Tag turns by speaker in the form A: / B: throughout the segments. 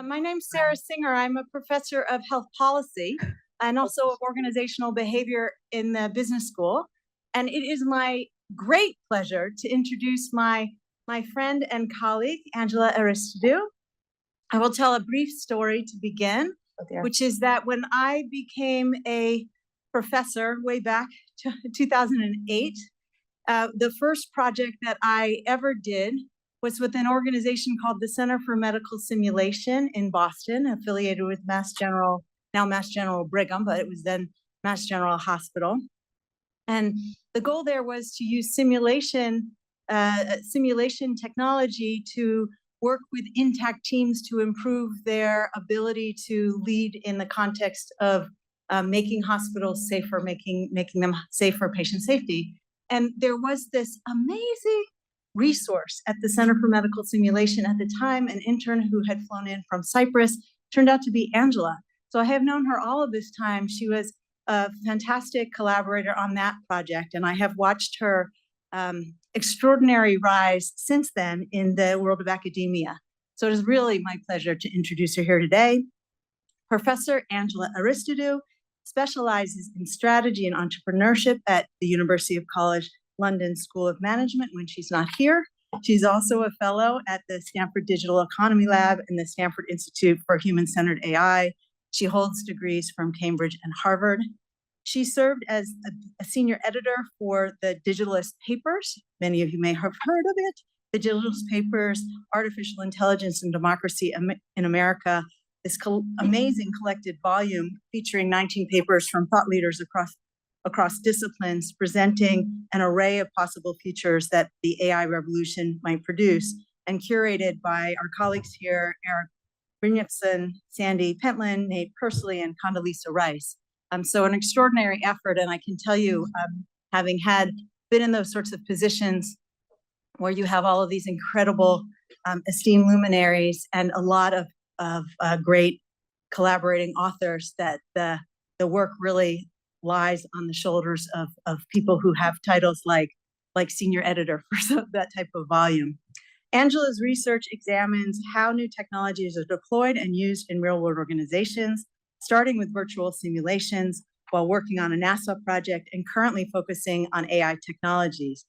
A: My name's Sarah Singer. I'm a professor of health policy and also of organizational behavior in the business school. And it is my great pleasure to introduce my friend and colleague, Angela Aristidou. I will tell a brief story to begin, which is that when I became a professor way back to 2008, the first project that I ever did was with an organization called the Center for Medical Simulation in Boston, affiliated with Mass General, now Mass General Brigham, but it was then Mass General Hospital. And the goal there was to use simulation technology to work with intact teams to improve their ability to lead in the context of making hospitals safer, making them safe for patient safety. And there was this amazing resource at the Center for Medical Simulation at the time. An intern who had flown in from Cyprus turned out to be Angela. So I have known her all of this time. She was a fantastic collaborator on that project, and I have watched her extraordinary rise since then in the world of academia. So it is really my pleasure to introduce her here today. Professor Angela Aristidou specializes in strategy and entrepreneurship at the University of College London School of Management when she's not here. She's also a fellow at the Stanford Digital Economy Lab and the Stanford Institute for Human-Centered AI. She holds degrees from Cambridge and Harvard. She served as a senior editor for the Digitalist Papers. Many of you may have heard of it. The Digitalist Papers, Artificial Intelligence and Democracy in America, this amazing collected volume featuring 19 papers from thought leaders across disciplines, presenting an array of possible futures that the AI revolution might produce, and curated by our colleagues here, Eric Brynjolfsson, Sandy Pentland, Nate Pursley, and Condoleezza Rice. So an extraordinary effort, and I can tell you, having been in those sorts of positions where you have all of these incredible esteemed luminaries and a lot of great collaborating authors, that the work really lies on the shoulders of people who have titles like senior editor for that type of volume. Angela's research examines how new technologies are deployed and used in real-world organizations, starting with virtual simulations while working on a NASA project and currently focusing on AI technologies.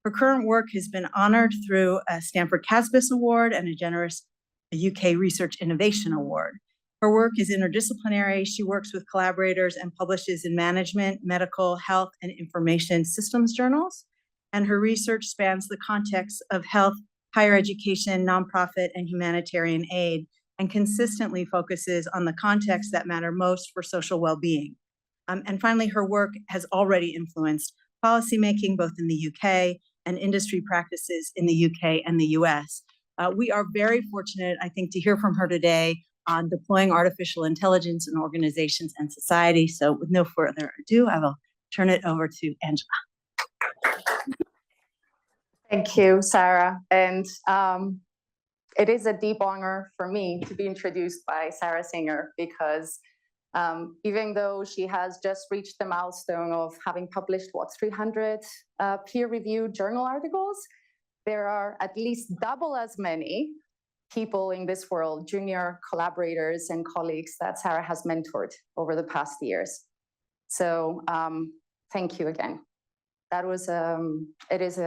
A: Her current work has been honored through a Stanford Casbis Award and a generous UK Research Innovation Award. Her work is interdisciplinary. She works with collaborators and publishes in management, medical, health, and information systems journals. And her research spans the context of health, higher education, nonprofit, and humanitarian aid, and consistently focuses on the contexts that matter most for social well-being. And finally, her work has already influenced policymaking both in the UK and industry practices in the UK and the US. We are very fortunate, I think, to hear from her today on deploying artificial intelligence in organizations and society. So with no further ado, I will turn it over to Angela.
B: Thank you, Sarah. And it is a deep honor for me to be introduced by Sarah Singer, because even though she has just reached the milestone of having published, 300 peer-reviewed journal articles, there are at least double as many people in this world, junior collaborators and colleagues, that Sarah has mentored over the past years. So thank you again. It is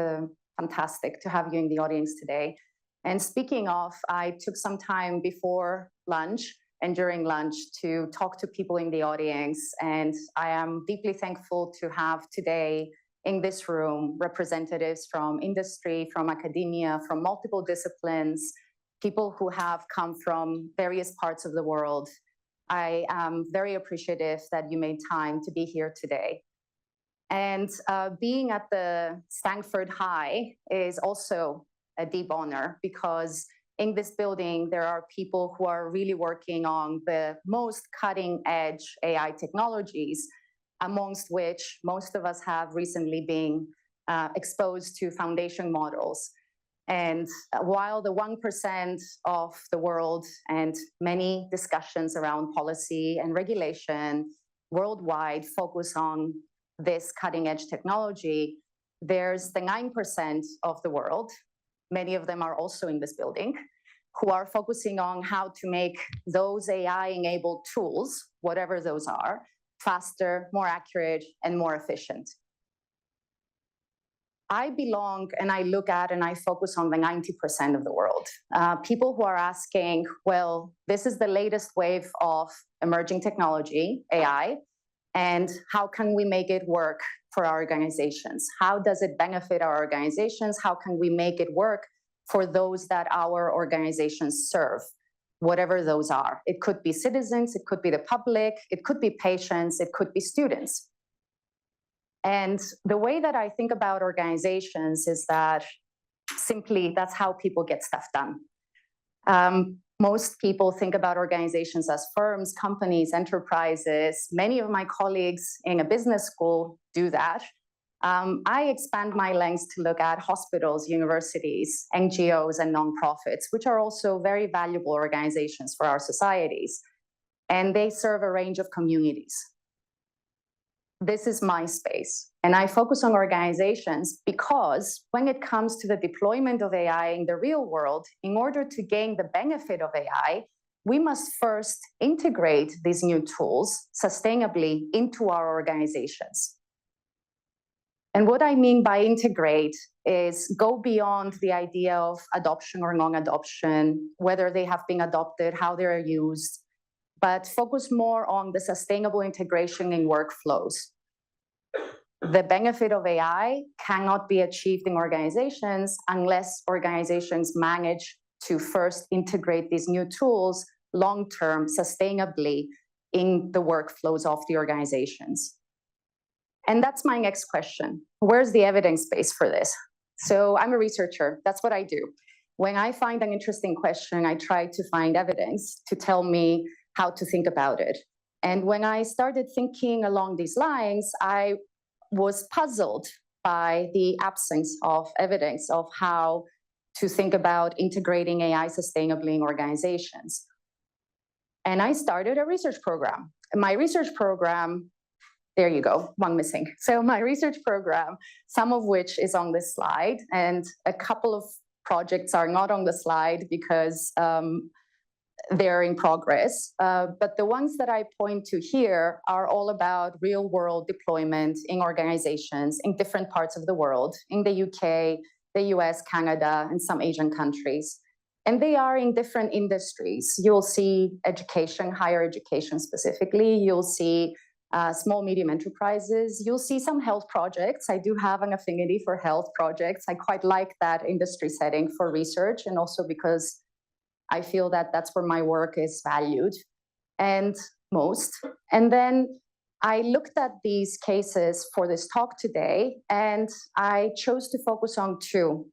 B: fantastic to have you in the audience today. And speaking of, I took some time before lunch and during lunch to talk to people in the audience. And I am deeply thankful to have today in this room representatives from industry, from academia, from multiple disciplines, people who have come from various parts of the world. I am very appreciative that you made time to be here today. And being at the Stanford High is also a deep honor, because in this building, there are people who are really working on the most cutting edge AI technologies, amongst which most of us have recently been exposed to foundation models. And while the 1% of the world and many discussions around policy and regulation worldwide focus on this cutting edge technology, there's the 9% of the world, many of them are also in this building, who are focusing on how to make those AI-enabled tools, whatever those are, faster, more accurate, and more efficient. I belong and I look at and I focus on the 90% of the world. People who are asking, well, this is the latest wave of emerging technology, AI, and how can we make it work for our organizations? How does it benefit our organizations? How can we make it work for those that our organizations serve, whatever those are? It could be citizens, it could be the public, it could be patients, it could be students. And the way that I think about organizations is that simply that's how people get stuff done. Most people think about organizations as firms, companies, enterprises. Many of my colleagues in a business school do that. I expand my lens to look at hospitals, universities, NGOs, and nonprofits, which are also very valuable organizations for our societies. And they serve a range of communities. This is my space. And I focus on organizations because when it comes to the deployment of AI in the real world, in order to gain the benefit of AI, we must first integrate these new tools sustainably into our organizations. And what I mean by integrate is go beyond the idea of adoption or non-adoption, whether they have been adopted, how they're used, but focus more on the sustainable integration in workflows. The benefit of AI cannot be achieved in organizations unless organizations manage to first integrate these new tools long-term, sustainably in the workflows of the organizations. And that's my next question. Where's the evidence base for this? So I'm a researcher. That's what I do. When I find an interesting question, I try to find evidence to tell me how to think about it. And when I started thinking along these lines, I was puzzled by the absence of evidence of how to think about integrating AI sustainably in organizations. And I started a research program. My research program, there you go, one missing. So my research program, some of which is on this slide, and a couple of projects are not on the slide because they're in progress. But the ones that I point to here are all about real world deployment in organizations in different parts of the world, in the UK, the US, Canada, and some Asian countries. And they are in different industries. You'll see education, higher education specifically. You'll see small, medium enterprises. You'll see some health projects. I do have an affinity for health projects. I quite like that industry setting for research, and also because I feel that that's where my work is valued and most. And then I looked at these cases for this talk today, and I chose to focus on two.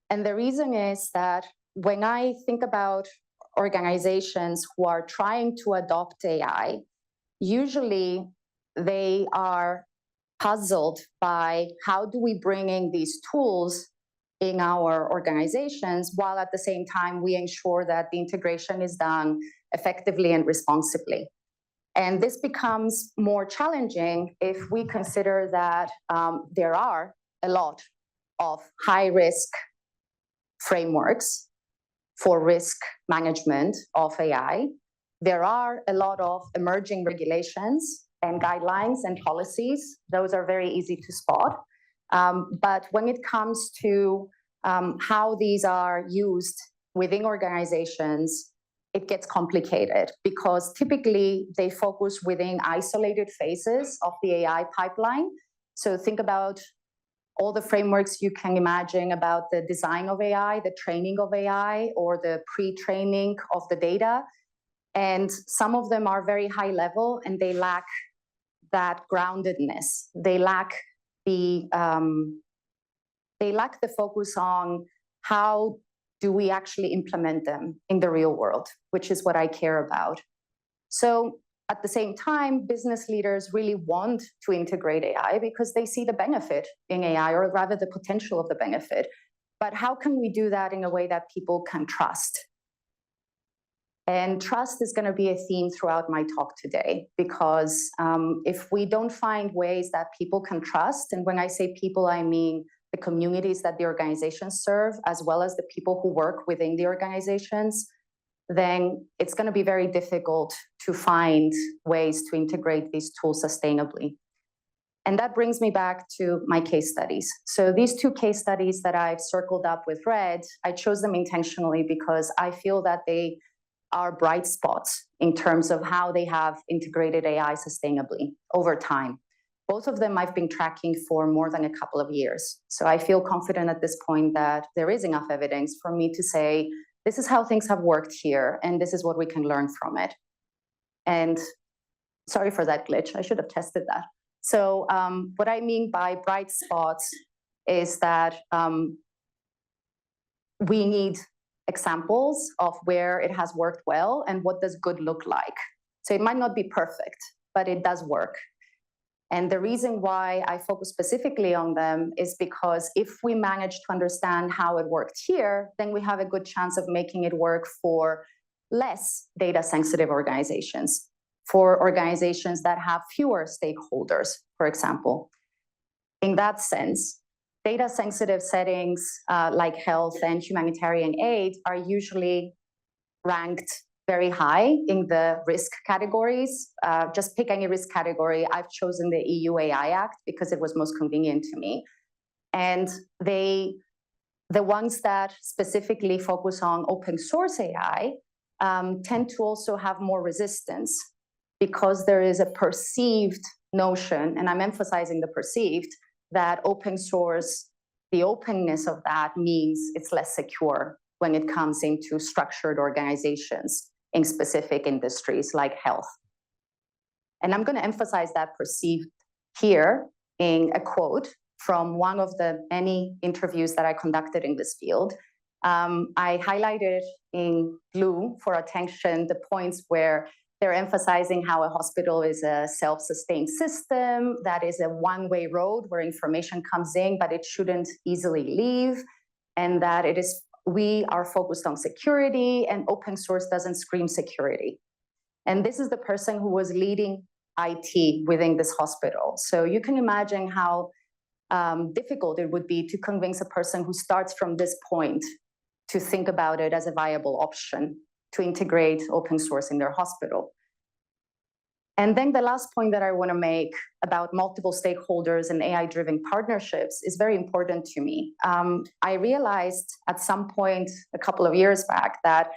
B: And the reason is that when I think about organizations who are trying to adopt AI, usually they are puzzled by how do we bring in these tools in our organizations, while at the same time we ensure that the integration is done effectively and responsibly. And this becomes more challenging if we consider that there are a lot of high-risk frameworks for risk management of AI. There are a lot of emerging regulations and guidelines and policies. Those are very easy to spot. But when it comes to how these are used within organizations, it gets complicated because typically they focus within isolated phases of the AI pipeline. So think about all the frameworks you can imagine about the design of AI, the training of AI, or the pre-training of the data. And some of them are very high level and they lack that groundedness. They lack the focus on how do we actually implement them in the real world, which is what I care about. So at the same time, business leaders really want to integrate AI because they see the benefit in AI, or rather the potential of the benefit. But how can we do that in a way that people can trust? And trust is going to be a theme throughout my talk today, because if we don't find ways that people can trust, and when I say people, I mean the communities that the organizations serve, as well as the people who work within the organizations, then it's going to be very difficult to find ways to integrate these tools sustainably. And that brings me back to my case studies. So these two case studies that I've circled up with red, I chose them intentionally because I feel that they are bright spots in terms of how they have integrated AI sustainably over time. Both of them I've been tracking for more than a couple of years. So I feel confident at this point that there is enough evidence for me to say, this is how things have worked here, and this is what we can learn from it. And sorry for that glitch, I should have tested that. So what I mean by bright spots is that we need examples of where it has worked well and what does good look like. So it might not be perfect, but it does work. And the reason why I focus specifically on them is because if we manage to understand how it worked here, then we have a good chance of making it work for less data-sensitive organizations, for organizations that have fewer stakeholders, for example. In that sense, data-sensitive settings like health and humanitarian aid are usually ranked very high in the risk categories. Just pick any risk category. I've chosen the EU AI Act because it was most convenient to me. And the ones that specifically focus on open source AI tend to also have more resistance because there is a perceived notion, and I'm emphasizing the perceived, that open source, the openness of that means it's less secure when it comes into structured organizations in specific industries like health. And I'm going to emphasize that perceived here in a quote from one of the many interviews that I conducted in this field. I highlighted in blue for attention the points where they're emphasizing how a hospital is a self-sustained system, that is a one-way road where information comes in, but it shouldn't easily leave, and that we are focused on security, and open source doesn't scream security. And this is the person who was leading IT within this hospital. So you can imagine how difficult it would be to convince a person who starts from this point to think about it as a viable option to integrate open source in their hospital. And then the last point that I want to make about multiple stakeholders and AI-driven partnerships is very important to me. I realized at some point a couple of years back that,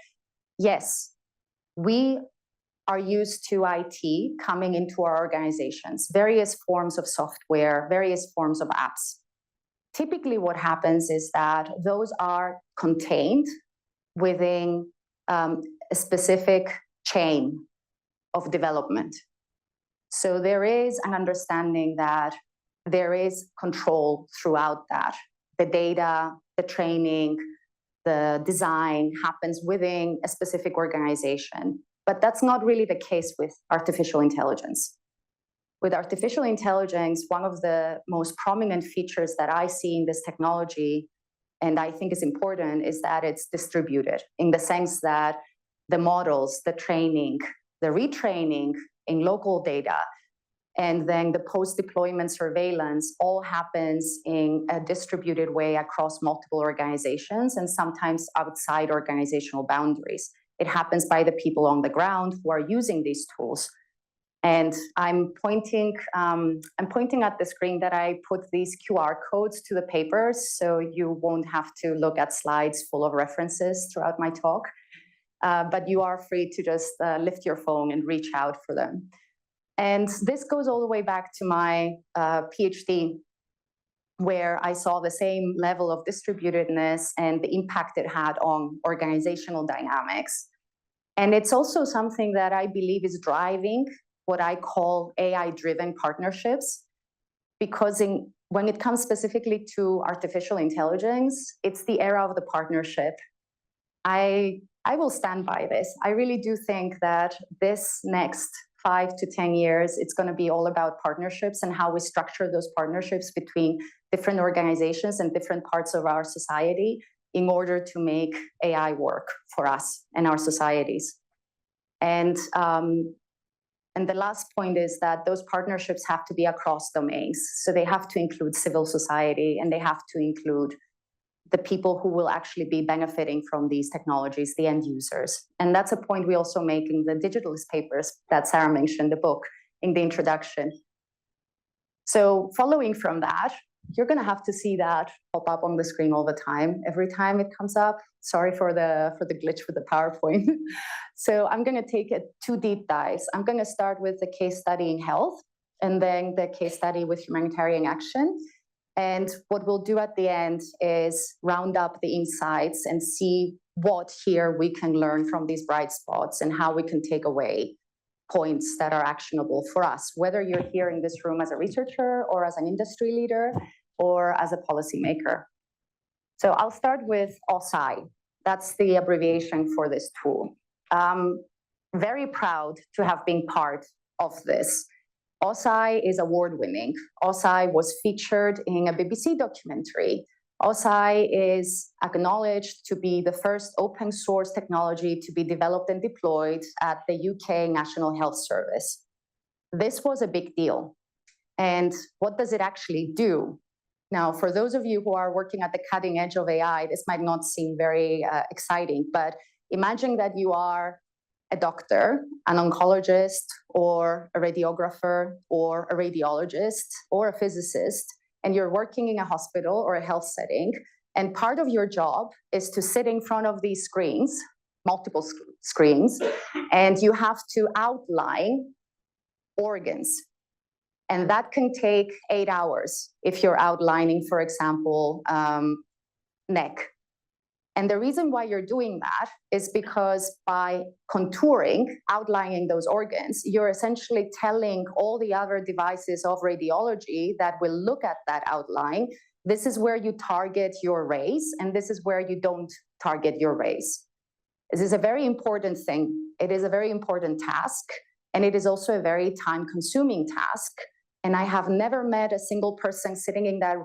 B: yes, we are used to IT coming into our organizations, various forms of software, various forms of apps. Typically what happens is that those are contained within a specific chain of development. So there is an understanding that there is control throughout that. The data, the training, the design happens within a specific organization. But that's not really the case with artificial intelligence. With artificial intelligence, one of the most prominent features that I see in this technology, and I think is important, is that it's distributed in the sense that the models, the training, the retraining in local data, and then the post-deployment surveillance all happens in a distributed way across multiple organizations and sometimes outside organizational boundaries. It happens by the people on the ground who are using these tools. And I'm pointing at the screen that I put these QR codes to the papers, so you won't have to look at slides full of references throughout my talk. But you are free to just lift your phone and reach out for them. And this goes all the way back to my PhD, where I saw the same level of distributedness and the impact it had on organizational dynamics. And it's also something that I believe is driving what I call AI-driven partnerships, because when it comes specifically to artificial intelligence, it's the era of the partnership. I will stand by this. I really do think that this next 5 to 10 years, it's going to be all about partnerships and how we structure those partnerships between different organizations and different parts of our society in order to make AI work for us and our societies. And And the last point is that those partnerships have to be across domains. So they have to include civil society, and they have to include the people who will actually be benefiting from these technologies, the end users. And that's a point we also make in the digitalist papers that Sarah mentioned, the book, in the introduction. So following from that, you're going to have to see that pop up on the screen all the time. Every time it comes up, sorry for the glitch with the PowerPoint. So I'm going to take it 2 deep dives. I'm going to start with the case study in health, and then the case study with humanitarian action. And what we'll do at the end is round up the insights and see what here we can learn from these bright spots and how we can take away points that are actionable for us, whether you're here in this room as a researcher or as an industry leader or as a policymaker. So I'll start with OCHA. That's the abbreviation for this tool. Very proud to have been part of this. OCHA is award-winning. OCHA was featured in a BBC documentary. OCHA is acknowledged to be the first open source technology to be developed and deployed at the UK National Health Service. This was a big deal. And what does it actually do? Now, for those of you who are working at the cutting edge of AI, this might not seem very exciting, but imagine that you are a doctor, an oncologist, or a radiographer, or a radiologist, or a physicist, and you're working in a hospital or a health setting, and part of your job is to sit in front of these screens, multiple screens, and you have to outline organs. And that can take 8 hours if you're outlining, for example, neck. And the reason why you're doing that is because by contouring, outlining those organs, you're essentially telling all the other devices of radiology that will look at that outline, this is where you target your rays, and this is where you don't target your rays. This is a very important thing. It is a very important task, and it is also a very time-consuming task. And I have never met a single person sitting in that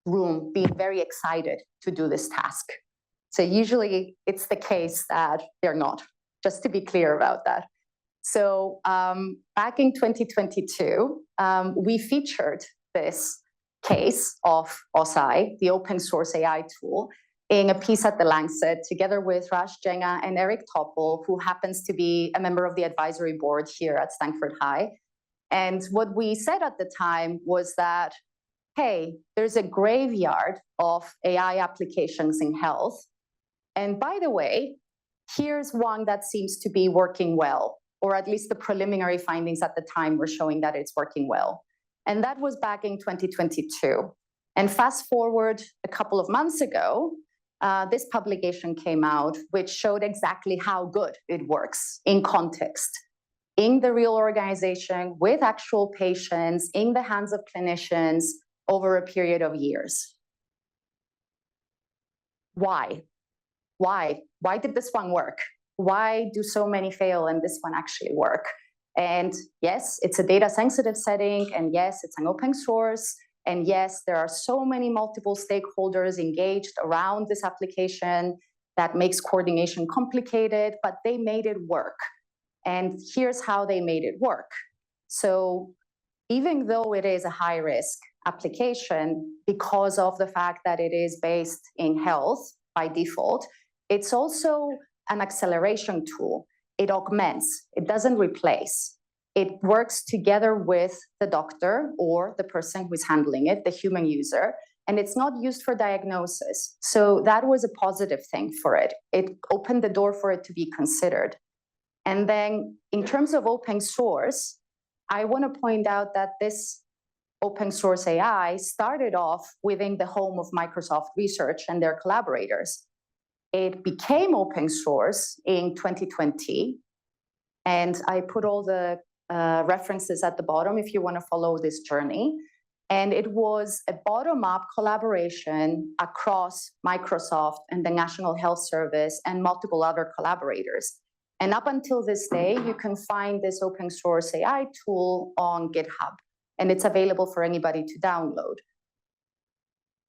B: room being very excited to do this task. So usually it's the case that they're not, just to be clear about that. So back in 2022, we featured this case of OCHA, the open source AI tool, in a piece at The Lancet, together with Raj Jenga and Eric Topol, who happens to be a member of the advisory board here at Stanford High. And what we said at the time was that, hey, there's a graveyard of AI applications in health. And by the way, here's one that seems to be working well, or at least the preliminary findings at the time were showing that it's working well. And that was back in 2022. And fast forward a couple of months ago, this publication came out, which showed exactly how good it works in context, in the real organization, with actual patients, in the hands of clinicians over a period of years. Why? Why did this one work? Why do so many fail and this one actually work? And yes, it's a data sensitive setting, and yes, it's an open source, and yes, there are so many multiple stakeholders engaged around this application that makes coordination complicated, but they made it work. And here's how they made it work. So even though it is a high risk application, because of the fact that it is based in health by default, it's also an acceleration tool. It augments, it doesn't replace. It works together with the doctor or the person who's handling it, the human user, and it's not used for diagnosis. So that was a positive thing for it. It opened the door for it to be considered. And then in terms of open source, I want to point out that this open source AI started off within the home of Microsoft Research and their collaborators. It became open source in 2020, and I put all the references at the bottom if you want to follow this journey. And it was a bottom-up collaboration across Microsoft and the National Health Service and multiple other collaborators. And up until this day, you can find this open source AI tool on GitHub, and it's available for anybody to download.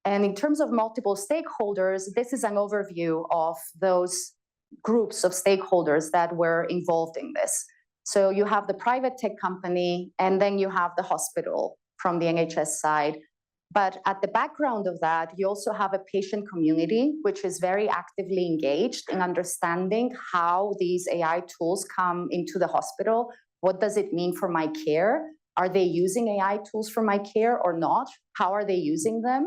B: And in terms of multiple stakeholders, this is an overview of those groups of stakeholders that were involved in this. So you have the private tech company, and then you have the hospital from the NHS side. But at the background of that, you also have a patient community, which is very actively engaged in understanding how these AI tools come into the hospital. What does it mean for my care? Are they using AI tools for my care or not? How are they using them?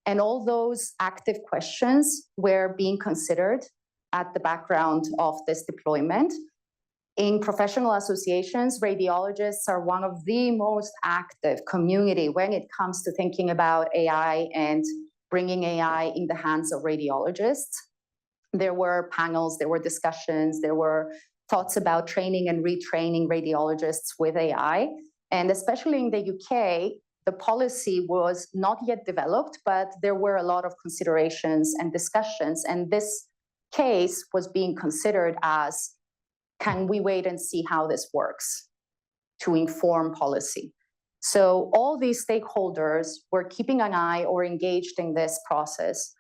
B: And all those active questions were being considered at the background of this deployment. In professional associations, radiologists are one of the most active community when it comes to thinking about AI and bringing AI in the hands of radiologists. There were panels, there were discussions, there were thoughts about training and retraining radiologists with AI. And especially in the UK, the policy was not yet developed, but there were a lot of considerations and discussions. And this case was being considered as, can we wait and see how this works to inform policy? So all these stakeholders were keeping an eye or engaged in this process.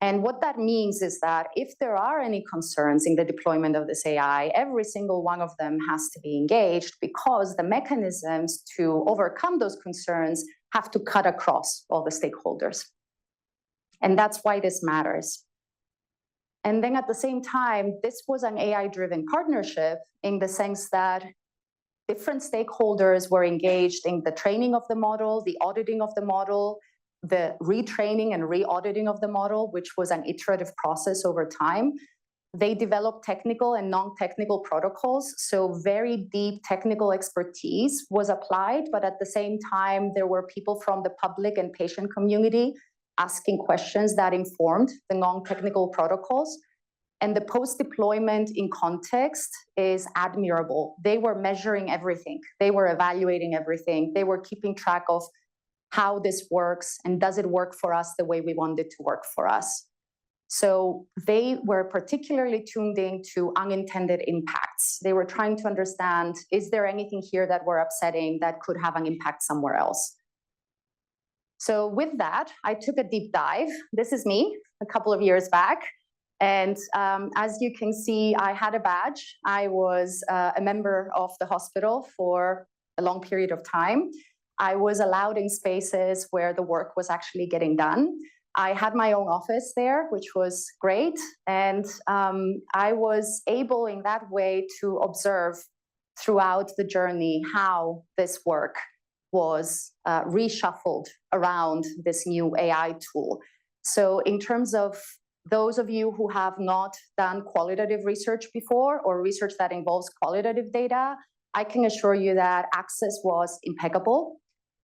B: And what that means is that if there are any concerns in the deployment of this AI, every single one of them has to be engaged, because the mechanisms to overcome those concerns have to cut across all the stakeholders. And that's why this matters. And then at the same time, this was an AI-driven partnership in the sense that different stakeholders were engaged in the training of the model, the auditing of the model, the retraining and re-auditing of the model, which was an iterative process over time. They developed technical and non-technical protocols, so very deep technical expertise was applied, but at the same time, there were people from the public and patient community asking questions that informed the non-technical protocols. And the post-deployment in context is admirable. They were measuring everything. They were evaluating everything. They were keeping track of how this works and does it work for us the way we want it to work for us. So they were particularly tuned into unintended impacts. They were trying to understand, is there anything here that we're upsetting that could have an impact somewhere else? So with that, I took a deep dive. This is me a couple of years back. And as you can see, I had a badge. I was a member of the hospital for a long period of time. I was allowed in spaces where the work was actually getting done. I had my own office there, which was great. And I was able in that way to observe throughout the journey how this work was reshuffled around this new AI tool. So in terms of those of you who have not done qualitative research before or research that involves qualitative data, I can assure you that access was impeccable.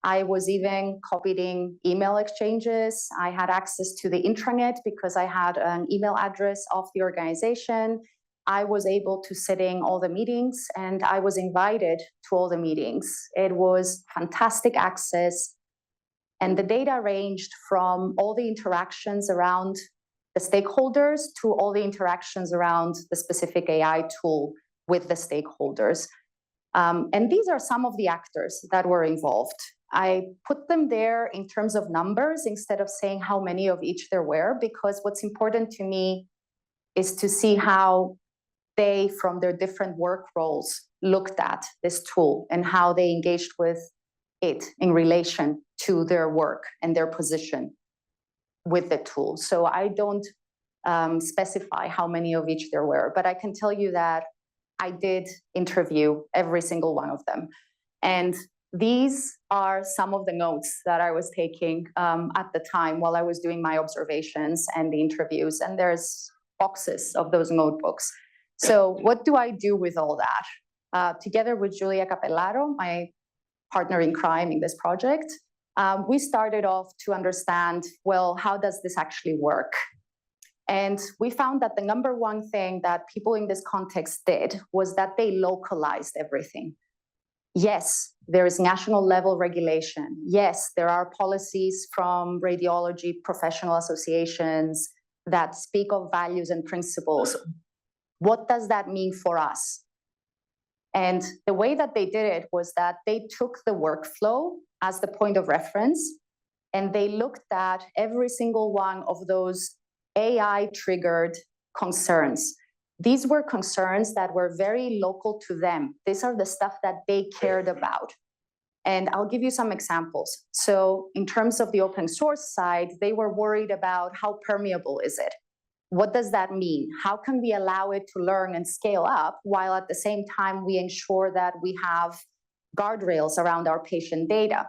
B: I was even copied in email exchanges. I had access to the intranet because I had an email address of the organization. I was able to sit in all the meetings and I was invited to all the meetings. It was fantastic access. And the data ranged from all the interactions around the stakeholders to all the interactions around the specific AI tool with the stakeholders. And these are some of the actors that were involved. I put them there in terms of numbers instead of saying how many of each there were, because what's important to me is to see how they, from their different work roles, looked at this tool and how they engaged with it in relation to their work and their position with the tool. So I don't specify how many of each there were, but I can tell you that I did interview every single one of them. And these are some of the notes that I was taking at the time while I was doing my observations and the interviews. And there's boxes of those notebooks. So what do I do with all that? Together with Julia Capellaro, my partner in crime in this project, we started off to understand, well, how does this actually work? And we found that the number one thing that people in this context did was that they localized everything. Yes, there is national level regulation. Yes, there are policies from radiology professional associations that speak of values and principles. What does that mean for us? And the way that they did it was that they took the workflow as the point of reference, and they looked at every single one of those AI-triggered concerns. These were concerns that were very local to them. These are the stuff that they cared about. And I'll give you some examples. So in terms of the open source side, they were worried about how permeable is it? What does that mean? How can we allow it to learn and scale up while at the same time we ensure that we have guardrails around our patient data?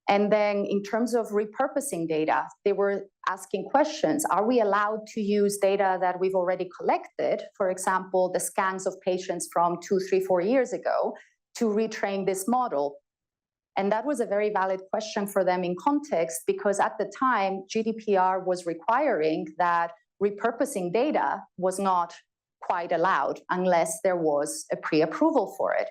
B: And then in terms of repurposing data, they were asking questions. Are we allowed to use data that we've already collected, for example, the scans of patients from 2, 3, 4 years ago, to retrain this model? And that was a very valid question for them in context, because at the time, GDPR was requiring that repurposing data was not quite allowed unless there was a pre-approval for it.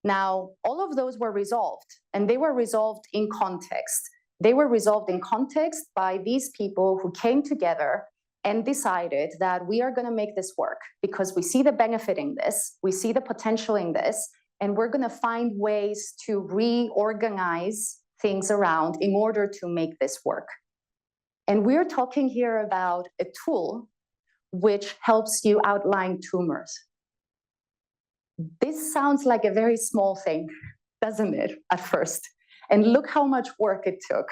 B: Now, all of those were resolved, and they were resolved in context. They were resolved in context by these people who came together and decided that we are going to make this work because we see the benefit in this, we see the potential in this, and we're going to find ways to reorganize things around in order to make this work. And we're talking here about a tool which helps you outline tumors. This sounds like a very small thing, doesn't it, at first? And look how much work it took.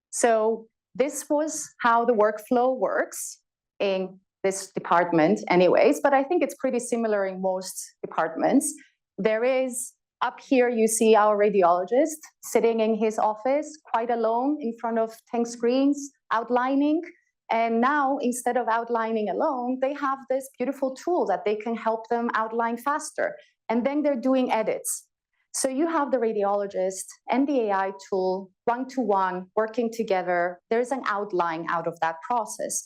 B: So this was how the workflow works in this department anyways, but I think it's pretty similar in most departments. There is, up here you see our radiologist sitting in his office, quite alone in front of 10 screens, outlining. And now, instead of outlining alone, they have this beautiful tool that they can help them outline faster. And then they're doing edits. So you have the radiologist and the AI tool, one-to-one, working together. There's an outline out of that process.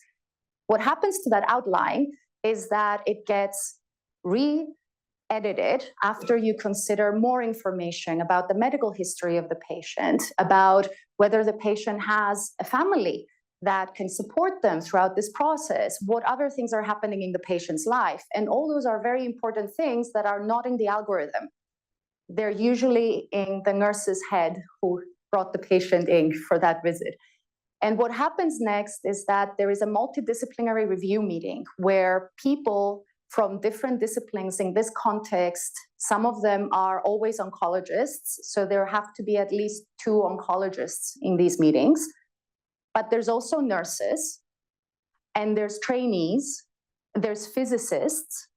B: What happens to that outline is that it gets re-edited after you consider more information about the medical history of the patient, about whether the patient has a family that can support them throughout this process, what other things are happening in the patient's life. And all those are very important things that are not in the algorithm. They're usually in the nurse's head who brought the patient in for that visit. And what happens next is that there is a multidisciplinary review meeting where people from different disciplines in this context, some of them are always oncologists, so there have to be at least 2 oncologists in these meetings. But there's also nurses, and there's trainees, there's physicists,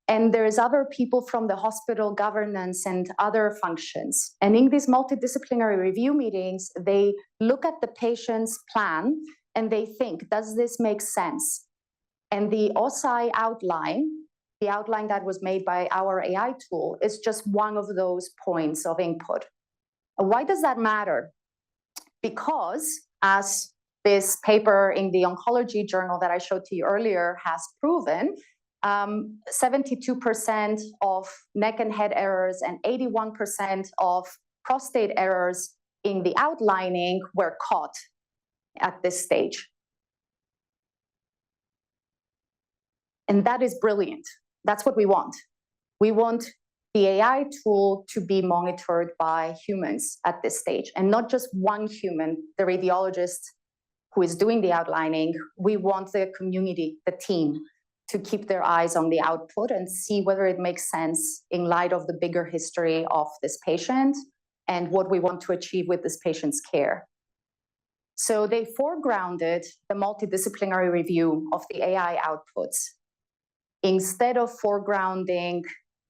B: and there's other people from the hospital governance and other functions. And in these multidisciplinary review meetings, they look at the patient's plan and they think, does this make sense? And the OCHA outline, the outline that was made by our AI tool, is just one of those points of input. Why does that matter? Because as this paper in the oncology journal that I showed to you earlier has proven, 72% of neck and head errors and 81% of prostate errors in the outlining were caught at this stage. And that is brilliant. That's what we want. We want the AI tool to be monitored by humans at this stage, and not just one human, the radiologist who is doing the outlining. We want the community, the team, to keep their eyes on the output and see whether it makes sense in light of the bigger history of this patient and what we want to achieve with this patient's care. So they foregrounded the multidisciplinary review of the AI outputs instead of foregrounding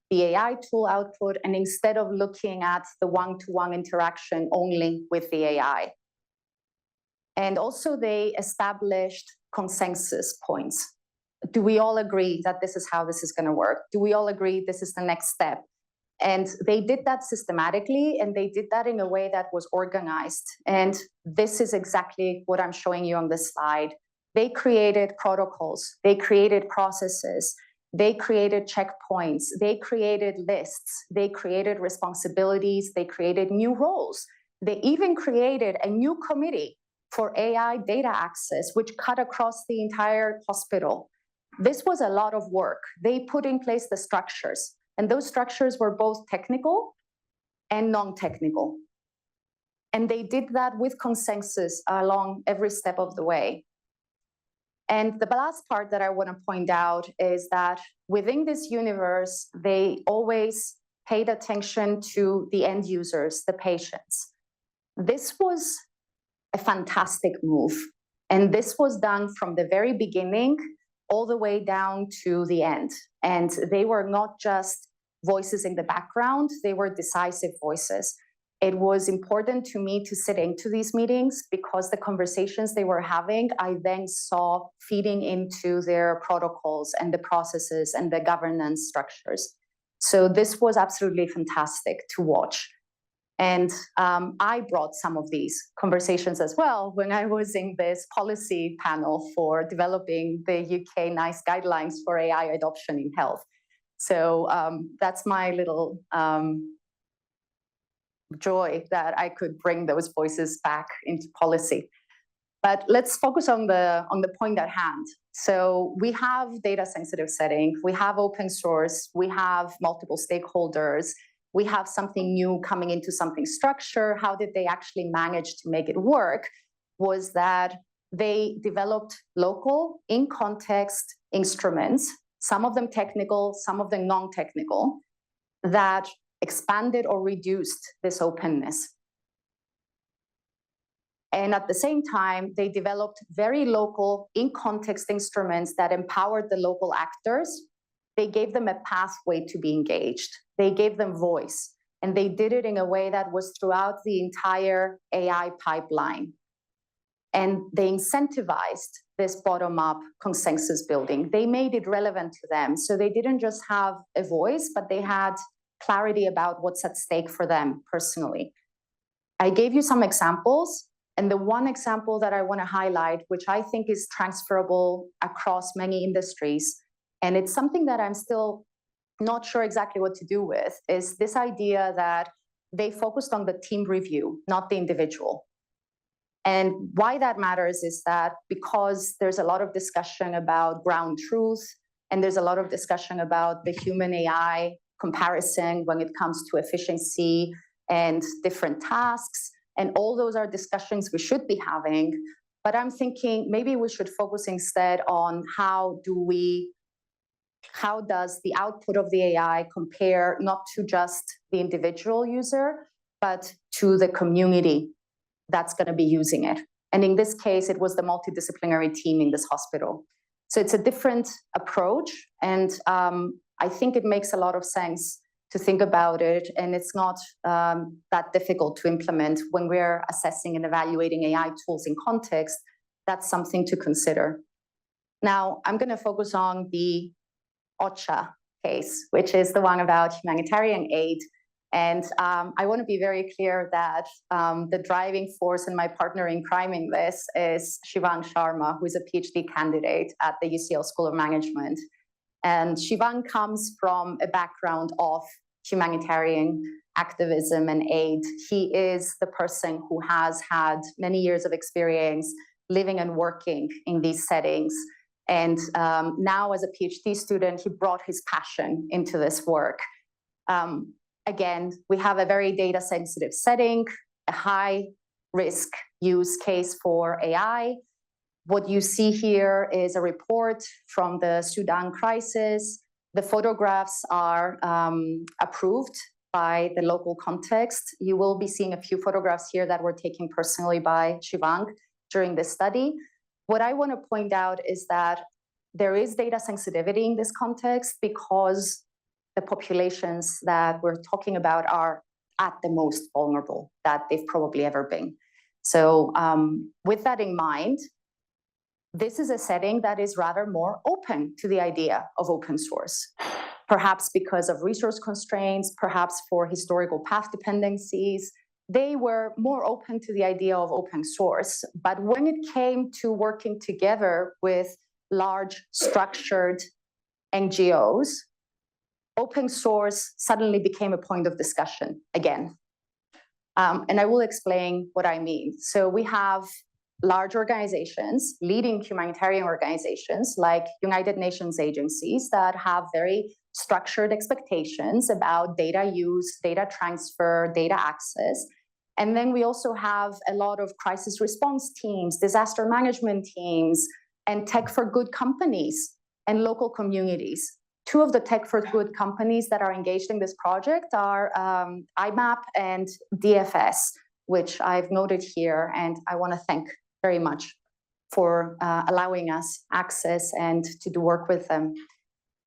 B: the AI tool output, and instead of looking at the one-to-one interaction only with the AI. And also they established consensus points. Do we all agree that this is how this is going to work? Do we all agree this is the next step? And they did that systematically, and they did that in a way that was organized. And this is exactly what I'm showing you on this slide. They created protocols, they created processes, they created checkpoints, they created lists, they created responsibilities, they created new roles. They even created a new committee for AI data access, which cut across the entire hospital. This was a lot of work. They put in place the structures, and those structures were both technical and non-technical. And they did that with consensus along every step of the way. And the last part that I want to point out is that within this universe, they always paid attention to the end users, the patients. This was a fantastic move. And this was done from the very beginning all the way down to the end. And they were not just voices in the background, they were decisive voices. It was important to me to sit into these meetings because the conversations they were having, I then saw feeding into their protocols and the processes and the governance structures. So this was absolutely fantastic to watch. And I brought some of these conversations as well when I was in this policy panel for developing the UK NICE guidelines for AI adoption in health. So that's my little joy that I could bring those voices back into policy. But let's focus on the point at hand. So we have data sensitive setting, we have open source, we have multiple stakeholders, we have something new coming into something structured. How did they actually manage to make it work? Was that they developed local, in context instruments, some of them technical, some of them non-technical, that expanded or reduced this openness. And at the same time, they developed very local, in-context instruments that empowered the local actors. They gave them a pathway to be engaged. They gave them voice. And they did it in a way that was throughout the entire AI pipeline. And they incentivized this bottom-up consensus building. They made it relevant to them. So they didn't just have a voice, but they had clarity about what's at stake for them personally. I gave you some examples. And the one example that I want to highlight, which I think is transferable across many industries, and it's something that I'm still not sure exactly what to do with, is this idea that they focused on the team review, not the individual. And why that matters is that because there's a lot of discussion about ground truth, and there's a lot of discussion about the human AI comparison when it comes to efficiency and different tasks. And all those are discussions we should be having. But I'm thinking maybe we should focus instead on how does the output of the AI compare not to just the individual user, but to the community that's going to be using it. And in this case, it was the multidisciplinary team in this hospital. So it's a different approach. And I think it makes a lot of sense to think about it, and it's not that difficult to implement when we're assessing and evaluating AI tools in context. That's something to consider. Now, I'm going to focus on the OCHA case, which is the one about humanitarian aid. And I want to be very clear that the driving force and my partner in crime in this is Shivang Sharma, who is a PhD candidate at the UCL School of Management. And Shivang comes from a background of humanitarian activism and aid. He is the person who has had many years of experience living and working in these settings. And now as a PhD student, he brought his passion into this work. Again, we have a very data sensitive setting, a high risk use case for AI. What you see here is a report from the Sudan crisis. The photographs are approved by the local context. You will be seeing a few photographs here that were taken personally by Shivang during this study. What I want to point out is that there is data sensitivity in this context because the populations that we're talking about are at the most vulnerable that they've probably ever been. So with that in mind, this is a setting that is rather more open to the idea of open source, perhaps because of resource constraints, perhaps for historical path dependencies. They were more open to the idea of open source. But when it came to working together with large structured NGOs, open source suddenly became a point of discussion again. And I will explain what I mean. So we have large organizations, leading humanitarian organizations like United Nations agencies that have very structured expectations about data use, data transfer, data access. And then we also have a lot of crisis response teams, disaster management teams, and tech for good companies and local communities. Two of the tech for good companies that are engaged in this project are IMAP and DFS, which I've noted here, and I want to thank very much for allowing us access and to do work with them.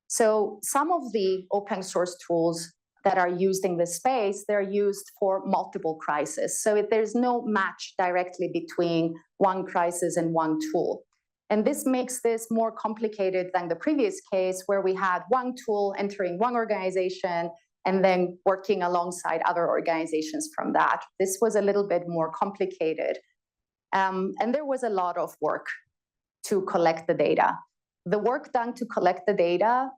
B: So some of the open source tools that are used in this space, they're used for multiple crises. So there's no match directly between one crisis and one tool. And this makes this more complicated than the previous case where we had one tool entering one organization and then working alongside other organizations from that. This was a little bit more complicated. And there was a lot of work to collect the data. The work done to collect the data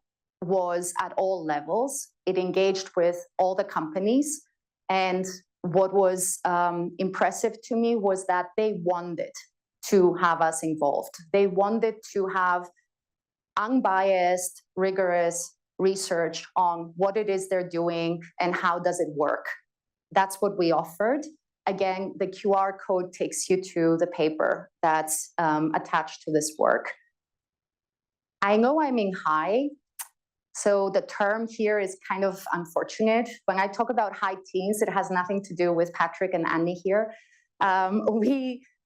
B: was at all levels. It engaged with all the companies. And what was impressive to me was that they wanted to have us involved. They wanted to have unbiased, rigorous research on what it is they're doing and how does it work. That's what we offered. Again, the QR code takes you to the paper that's attached to this work. I know I'm in high, so the term here is kind of unfortunate. When I talk about high teens, it has nothing to do with Patrick and Annie here.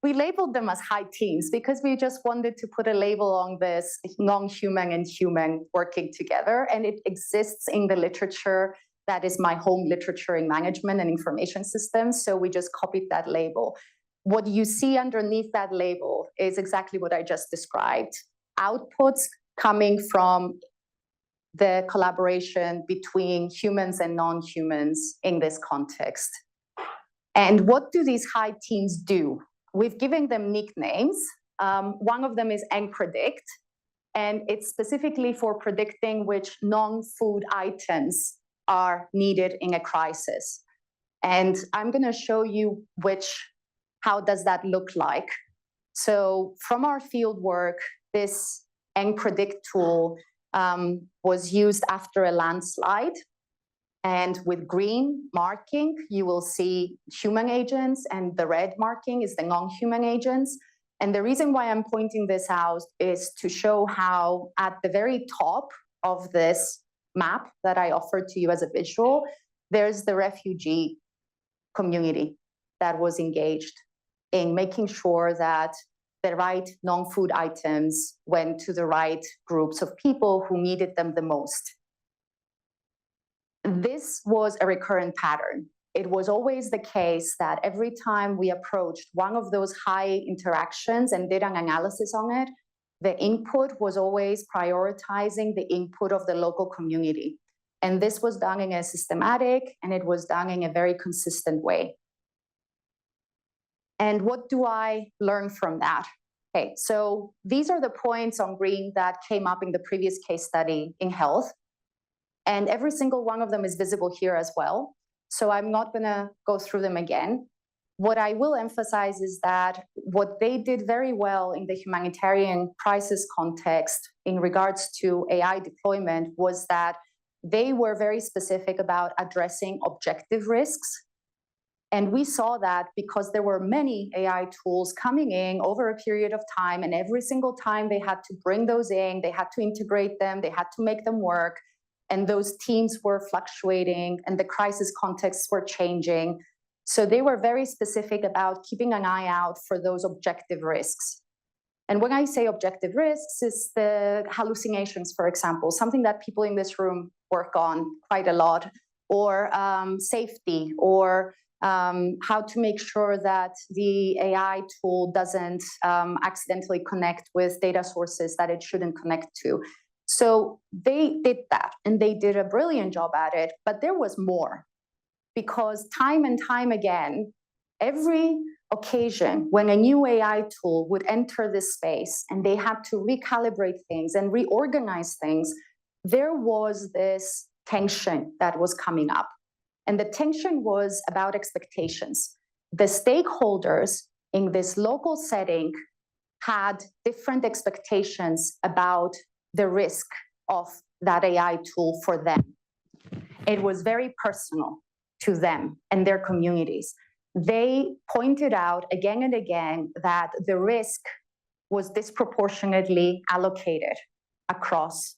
B: We labeled them as high teens because we just wanted to put a label on this non-human and human working together, and it exists in the literature. That is my home literature in management and information systems, so we just copied that label. What you see underneath that label is exactly what I just described. Outputs coming from the collaboration between humans and non-humans in this context. And what do these high teens do? We've given them nicknames. One of them is nPredict, and it's specifically for predicting which non-food items are needed in a crisis. And I'm going to show you how does that look like. So from our field work, this nPredict tool was used after a landslide. And with green marking, you will see human agents, and the red marking is the non-human agents. And the reason why I'm pointing this out is to show how at the very top of this map that I offered to you as a visual, there's the refugee community that was engaged in making sure that the right non-food items went to the right groups of people who needed them the most. This was a recurrent pattern. It was always the case that every time we approached one of those high interactions and did an analysis on it, the input was always prioritizing the input of the local community. And this was done in a systematic, and it was done in a very consistent way. And what do I learn from that? Okay, so these are the points on green that came up in the previous case study in health. And every single one of them is visible here as well. So I'm not going to go through them again. What I will emphasize is that what they did very well in the humanitarian crisis context in regards to AI deployment was that they were very specific about addressing objective risks. And we saw that because there were many AI tools coming in over a period of time, and every single time they had to bring those in, they had to integrate them, they had to make them work. And those teams were fluctuating and the crisis contexts were changing. So they were very specific about keeping an eye out for those objective risks. And when I say objective risks, it's the hallucinations, for example, something that people in this room work on quite a lot, or safety, or how to make sure that the AI tool doesn't accidentally connect with data sources that it shouldn't connect to. So they did that, and they did a brilliant job at it, but there was more. Because time and time again, every occasion when a new AI tool would enter this space and they had to recalibrate things and reorganize things, there was this tension that was coming up. And the tension was about expectations. The stakeholders in this local setting had different expectations about the risk of that AI tool for them. It was very personal to them and their communities. They pointed out again and again that the risk was disproportionately allocated across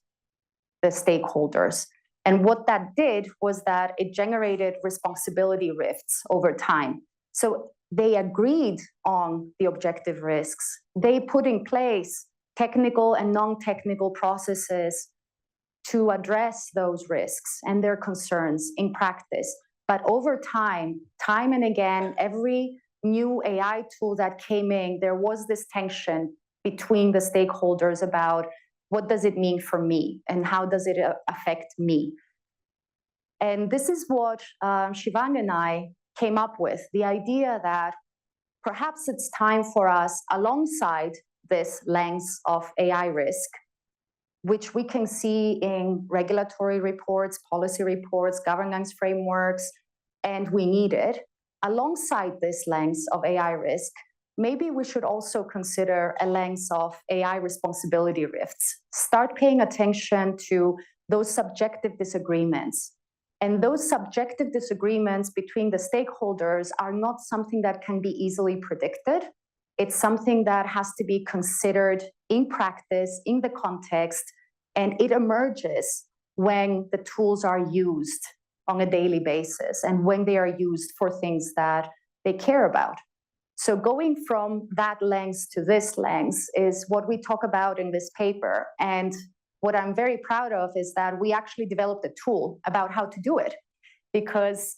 B: the stakeholders. And what that did was that it generated responsibility rifts over time. So they agreed on the objective risks. They put in place technical and non-technical processes to address those risks and their concerns in practice. But over time and again, every new AI tool that came in, there was this tension between the stakeholders about what does it mean for me and how does it affect me. And this is what Shivang and I came up with, the idea that perhaps it's time for us, alongside this lens of AI risk, which we can see in regulatory reports, policy reports, governance frameworks, and we need it. Alongside this lens of AI risk, maybe we should also consider a lens of AI responsibility rifts. Start paying attention to those subjective disagreements. And those subjective disagreements between the stakeholders are not something that can be easily predicted. It's something that has to be considered in practice, in the context, and it emerges when the tools are used on a daily basis and when they are used for things that they care about. So going from that lens to this lens is what we talk about in this paper. And what I'm very proud of is that we actually developed a tool about how to do it, because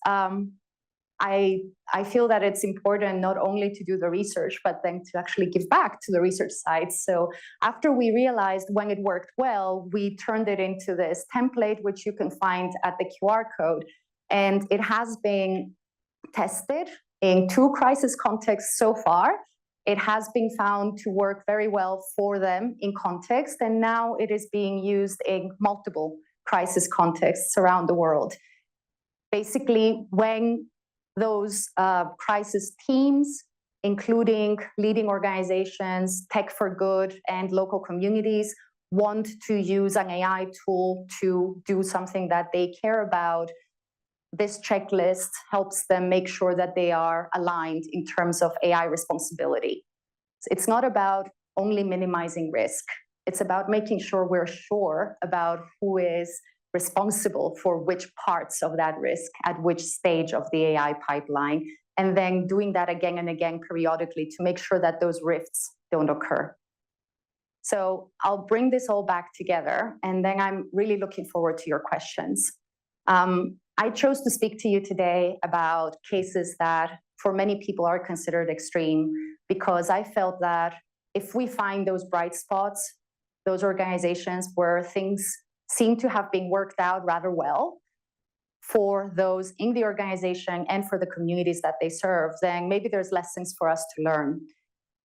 B: I feel that it's important not only to do the research, but then to actually give back to the research side. So after we realized when it worked well, we turned it into this template, which you can find at the QR code. And it has been tested in 2 crisis contexts so far. It has been found to work very well for them in context, and now it is being used in multiple crisis contexts around the world. Basically, when those crisis teams, including leading organizations, tech for good, and local communities, want to use an AI tool to do something that they care about, this checklist helps them make sure that they are aligned in terms of AI responsibility. It's not about only minimizing risk. It's about making sure we're sure about who is responsible for which parts of that risk at which stage of the AI pipeline, and then doing that again and again periodically to make sure that those rifts don't occur. So I'll bring this all back together, and then I'm really looking forward to your questions. I chose to speak to you today about cases that for many people are considered extreme, because I felt that if we find those bright spots, those organizations where things seem to have been worked out rather well for those in the organization and for the communities that they serve, then maybe there's lessons for us to learn.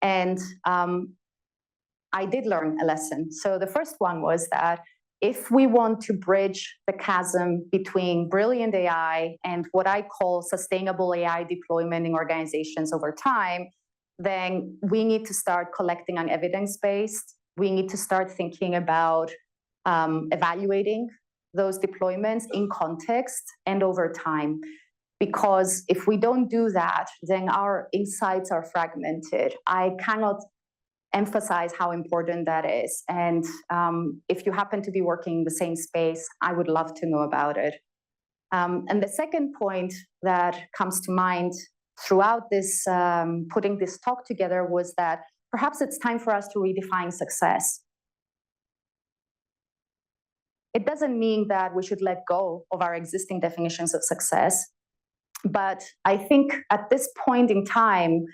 B: And I did learn a lesson. So the first one was that if we want to bridge the chasm between brilliant AI and what I call sustainable AI deployment in organizations over time, then we need to start collecting on evidence base. We need to start thinking about evaluating those deployments in context and over time. Because if we don't do that, then our insights are fragmented. I cannot emphasize how important that is. And if you happen to be working in the same space, I would love to know about it. And the second point that comes to mind throughout this, putting this talk together, was that perhaps it's time for us to redefine success. It doesn't mean that we should let go of our existing definitions of success. But I think at this point in time,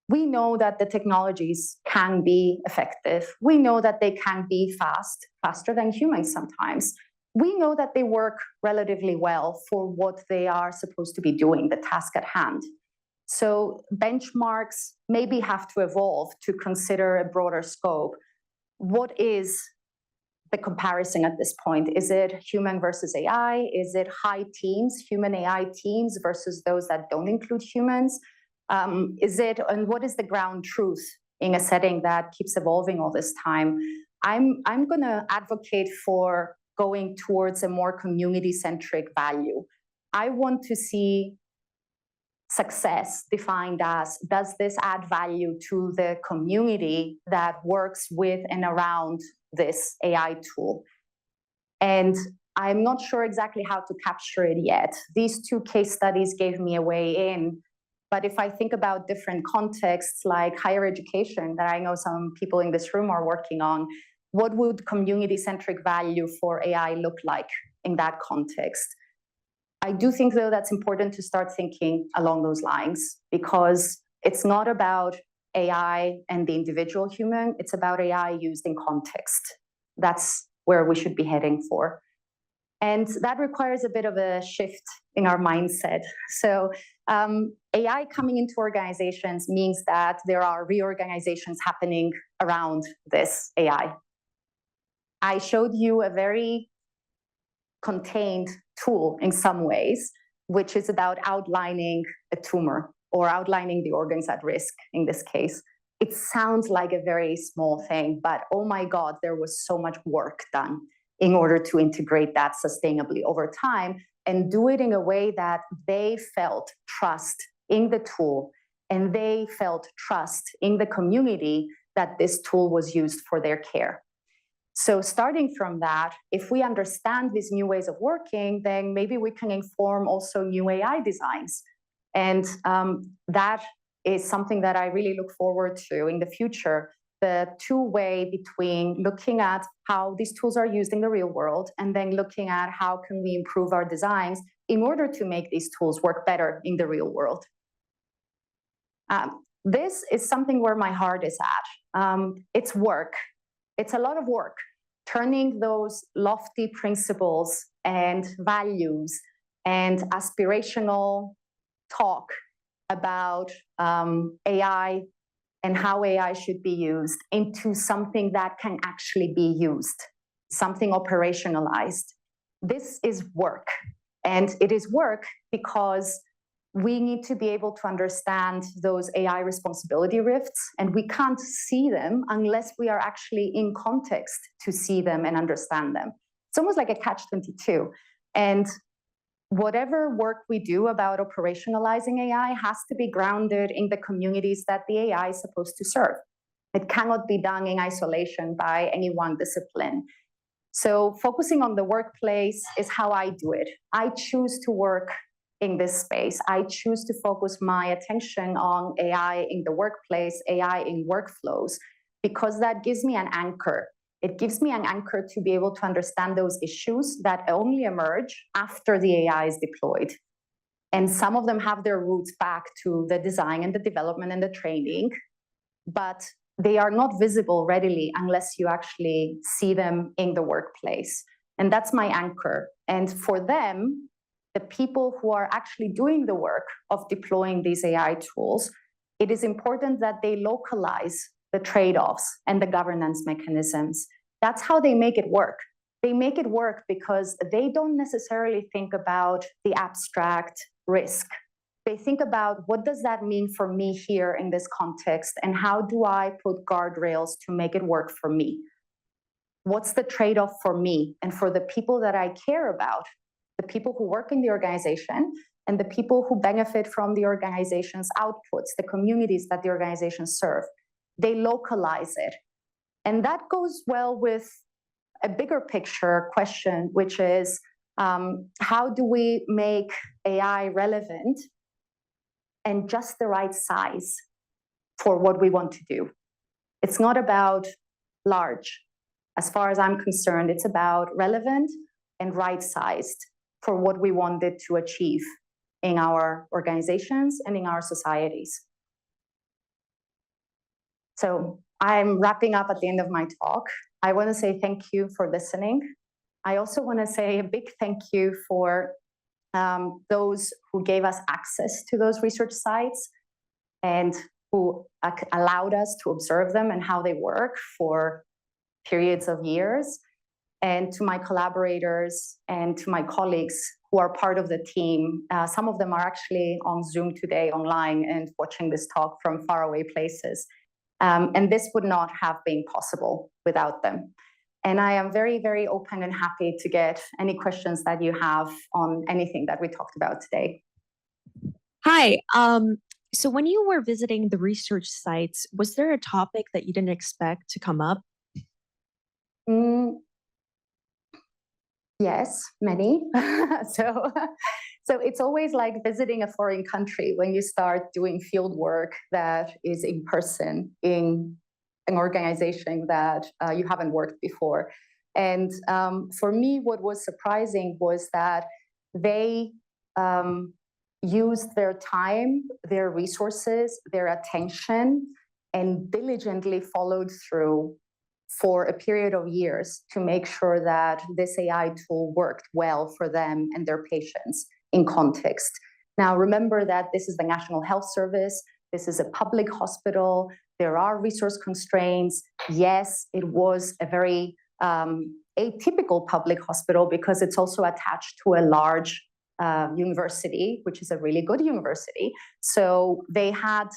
B: we know that the technologies can be effective. We know that they can be faster than humans sometimes. We know that they work relatively well for what they are supposed to be doing, the task at hand. So benchmarks maybe have to evolve to consider a broader scope. What is the comparison at this point? Is it human versus AI? Is it high teams, human AI teams versus those that don't include humans? And what is the ground truth in a setting that keeps evolving all this time? I'm going to advocate for going towards a more community-centric value. I want to see success defined as, does this add value to the community that works with and around this AI tool? And I'm not sure exactly how to capture it yet. These two case studies gave me a way in. But if I think about different contexts like higher education that I know some people in this room are working on, what would community-centric value for AI look like in that context? I do think, though, that's important to start thinking along those lines, because it's not about AI and the individual human, it's about AI used in context. That's where we should be heading for. And that requires a bit of a shift in our mindset. So AI coming into organizations means that there are reorganizations happening around this AI. I showed you a very contained tool in some ways, which is about outlining a tumor or outlining the organs at risk in this case. It sounds like a very small thing, but oh my God, there was so much work done in order to integrate that sustainably over time and do it in a way that they felt trust in the tool and they felt trust in the community that this tool was used for their care. So starting from that, if we understand these new ways of working, then maybe we can inform also new AI designs. And that is something that I really look forward to in the future, the two-way between looking at how these tools are used in the real world and then looking at how can we improve our designs in order to make these tools work better in the real world. This is something where my heart is at. It's work. It's a lot of work, turning those lofty principles and values and aspirational talk about AI and how AI should be used into something that can actually be used, something operationalized. This is work, and it is work because we need to be able to understand those AI responsibility rifts, and we can't see them unless we are actually in context to see them and understand them. It's almost like a catch-22. And whatever work we do about operationalizing AI has to be grounded in the communities that the AI is supposed to serve. It cannot be done in isolation by any one discipline. So focusing on the workplace is how I do it. I choose to work in this space. I choose to focus my attention on AI in the workplace, AI in workflows, because that gives me an anchor. It gives me an anchor to be able to understand those issues that only emerge after the AI is deployed. And some of them have their roots back to the design and the development and the training, but they are not visible readily unless you actually see them in the workplace. And that's my anchor. And for them, the people who are actually doing the work of deploying these AI tools, it is important that they localize the trade-offs and the governance mechanisms. That's how they make it work. They make it work because they don't necessarily think about the abstract risk. They think about, what does that mean for me here in this context, and how do I put guardrails to make it work for me? What's the trade-off for me and for the people that I care about, the people who work in the organization and the people who benefit from the organization's outputs, the communities that the organization serve? They localize it. And that goes well with a bigger picture question, which is, how do we make AI relevant and just the right size for what we want to do? It's not about large. As far as I'm concerned, it's about relevant and right-sized for what we wanted to achieve in our organizations and in our societies. So I'm wrapping up at the end of my talk. I want to say thank you for listening. I also want to say a big thank you for those who gave us access to those research sites and who allowed us to observe them and how they work for periods of years. And to my collaborators and to my colleagues who are part of the team. Some of them are actually on Zoom today online and watching this talk from faraway places. And this would not have been possible without them. And I am very, very open and happy to get any questions that you have on anything that we talked about today.
C: Hi. So when you were visiting the research sites, was there a topic that you didn't expect to come up?
B: Mm, yes, many. so, so it's always like visiting a foreign country when you start doing field work that is in person in an organization that you haven't worked before. And for me, what was surprising was that they used their time, their resources, their attention, and diligently followed through for a period of years to make sure that this AI tool worked well for them and their patients in context. Now, remember that this is the National Health Service. This is a public hospital. There are resource constraints. Yes, it was a very atypical public hospital because it's also attached to a large university, which is a really good university. So they had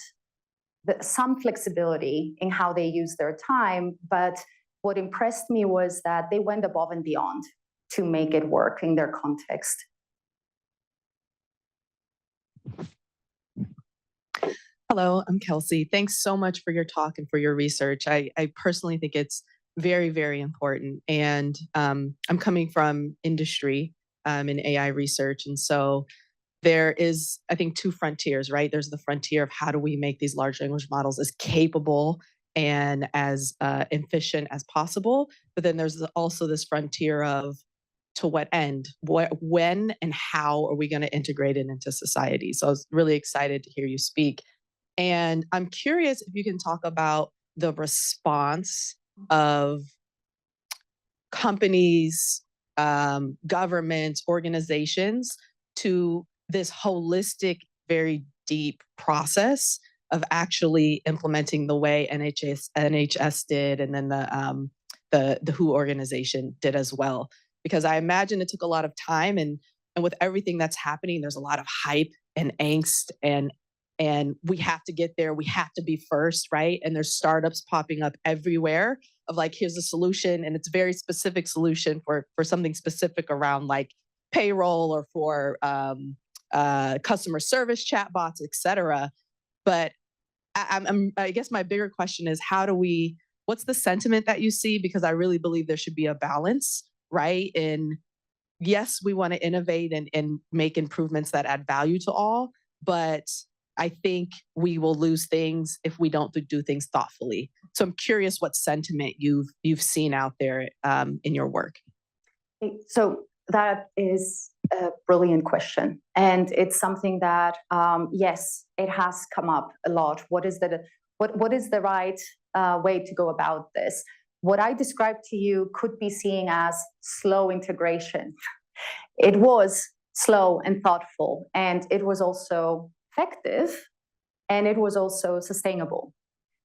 B: some flexibility in how they use their time, but what impressed me was that they went above and beyond to make it work in their context.
D: Hello, I'm Kelsey. Thanks so much for your talk and for your research. I personally think it's very, very important. And I'm coming from industry in AI research. And so there is, I think, two frontiers, right? There's the frontier of how do we make these large language models as capable and as efficient as possible. But then there's also this frontier of to what end, when and how are we going to integrate it into society? So I was really excited to hear you speak. And I'm curious if you can talk about the response of companies, governments, organizations to this holistic, very deep process of actually implementing the way NHS did, and then the WHO organization did as well. Because I imagine it took a lot of time, and with everything that's happening, there's a lot of hype and angst, and we have to get there. We have to be first, right? And there's startups popping up everywhere of like, here's a solution, and it's a very specific solution for something specific around like payroll or for customer service chatbots, et cetera. But I guess my bigger question is, what's the sentiment that you see? Because I really believe there should be a balance, right? And yes, we want to innovate and make improvements that add value to all, but I think we will lose things if we don't do things thoughtfully. So I'm curious what sentiment you've seen out there in your work.
B: So that is a brilliant question, and it's something that yes, it has come up a lot. What is the right way to go about this? What I described to you could be seen as slow integration. It was slow and thoughtful, and it was also effective, and it was also sustainable.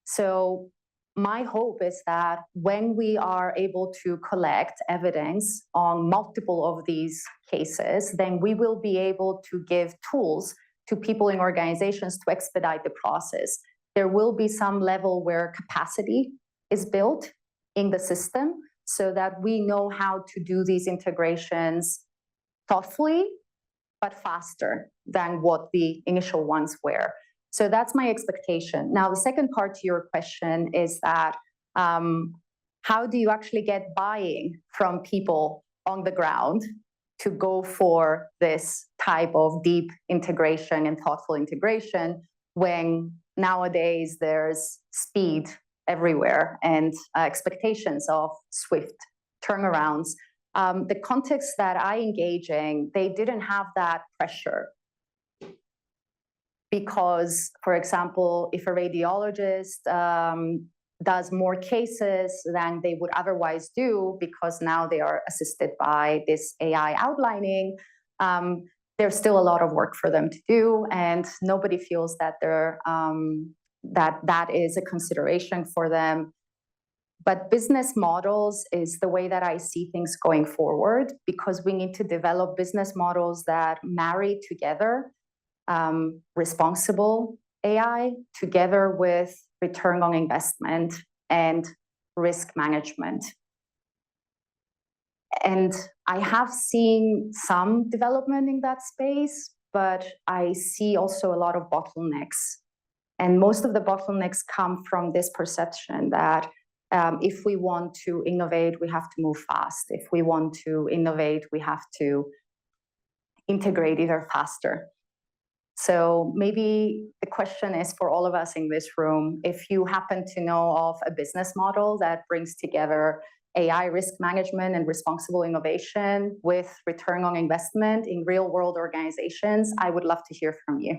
B: So my hope is that when we are able to collect evidence on multiple of these cases, then we will be able to give tools to people in organizations to expedite the process. There will be some level where capacity is built in the system so that we know how to do these integrations thoughtfully, but faster than what the initial ones were. So that's my expectation. Now, the second part to your question is that how do you actually get buy-in from people on the ground to go for this type of deep integration and thoughtful integration when nowadays there's speed everywhere and expectations of swift turnarounds? The context that I engage in, they didn't have that pressure. Because, for example, if a radiologist does more cases than they would otherwise do, because now they are assisted by this AI outlining, there's still a lot of work for them to do, and nobody feels that that is a consideration for them. But business models is the way that I see things going forward, because we need to develop business models that marry together responsible AI together with return on investment and risk management. And I have seen some development in that space, but I see also a lot of bottlenecks. And most of the bottlenecks come from this perception that if we want to innovate, we have to move fast. If we want to innovate, we have to integrate either faster. So maybe the question is for all of us in this room, if you happen to know of a business model that brings together AI risk management and responsible innovation with return on investment in real world organizations, I would love to hear from you.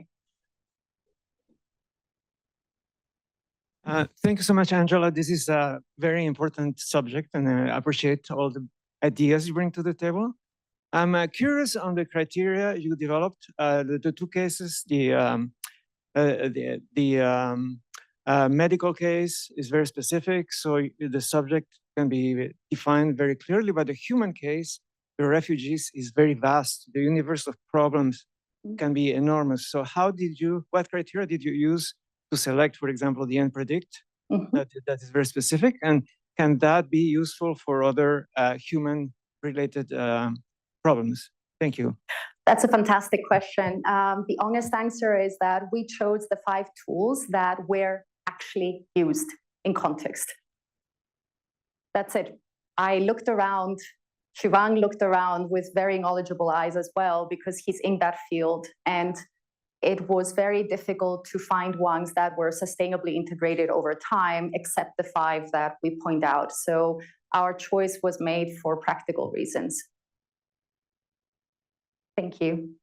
E: Thank you so much, Angela. This is a very important subject, and I appreciate all the ideas you bring to the table. I'm curious on the criteria you developed. The two cases, the medical case is very specific, so the subject can be defined very clearly, but the human case, the refugees, is very vast. The universe of problems can be enormous. So what criteria did you use to select, for example, the end predict? That is very specific, and can that be useful for other human-related problems? Thank you.
B: That's a fantastic question. The honest answer is that we chose the 5 tools that were actually used in context. That's it. I looked around, Shivang looked around with very knowledgeable eyes as well, because he's in that field, and it was very difficult to find ones that were sustainably integrated over time, except the 5 that we point out. So our choice was made for practical reasons. Thank you.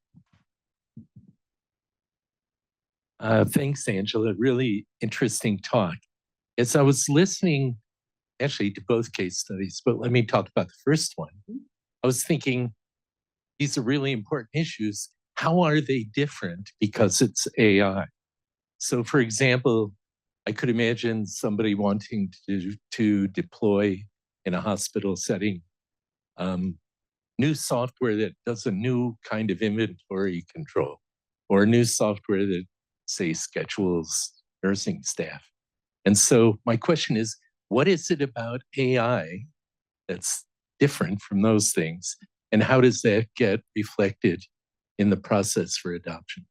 F: Thanks, Angela. Really interesting talk. As I was listening, actually, to both case studies, but let me talk about the first one. I was thinking, these are really important issues. How are they different because it's AI? So, for example, I could imagine somebody wanting to deploy in a hospital setting new software that does a new kind of inventory control, or new software that, say, schedules nursing staff. And so my question is, what is it about AI that's different from those things? And how does that get reflected in the process for adoption?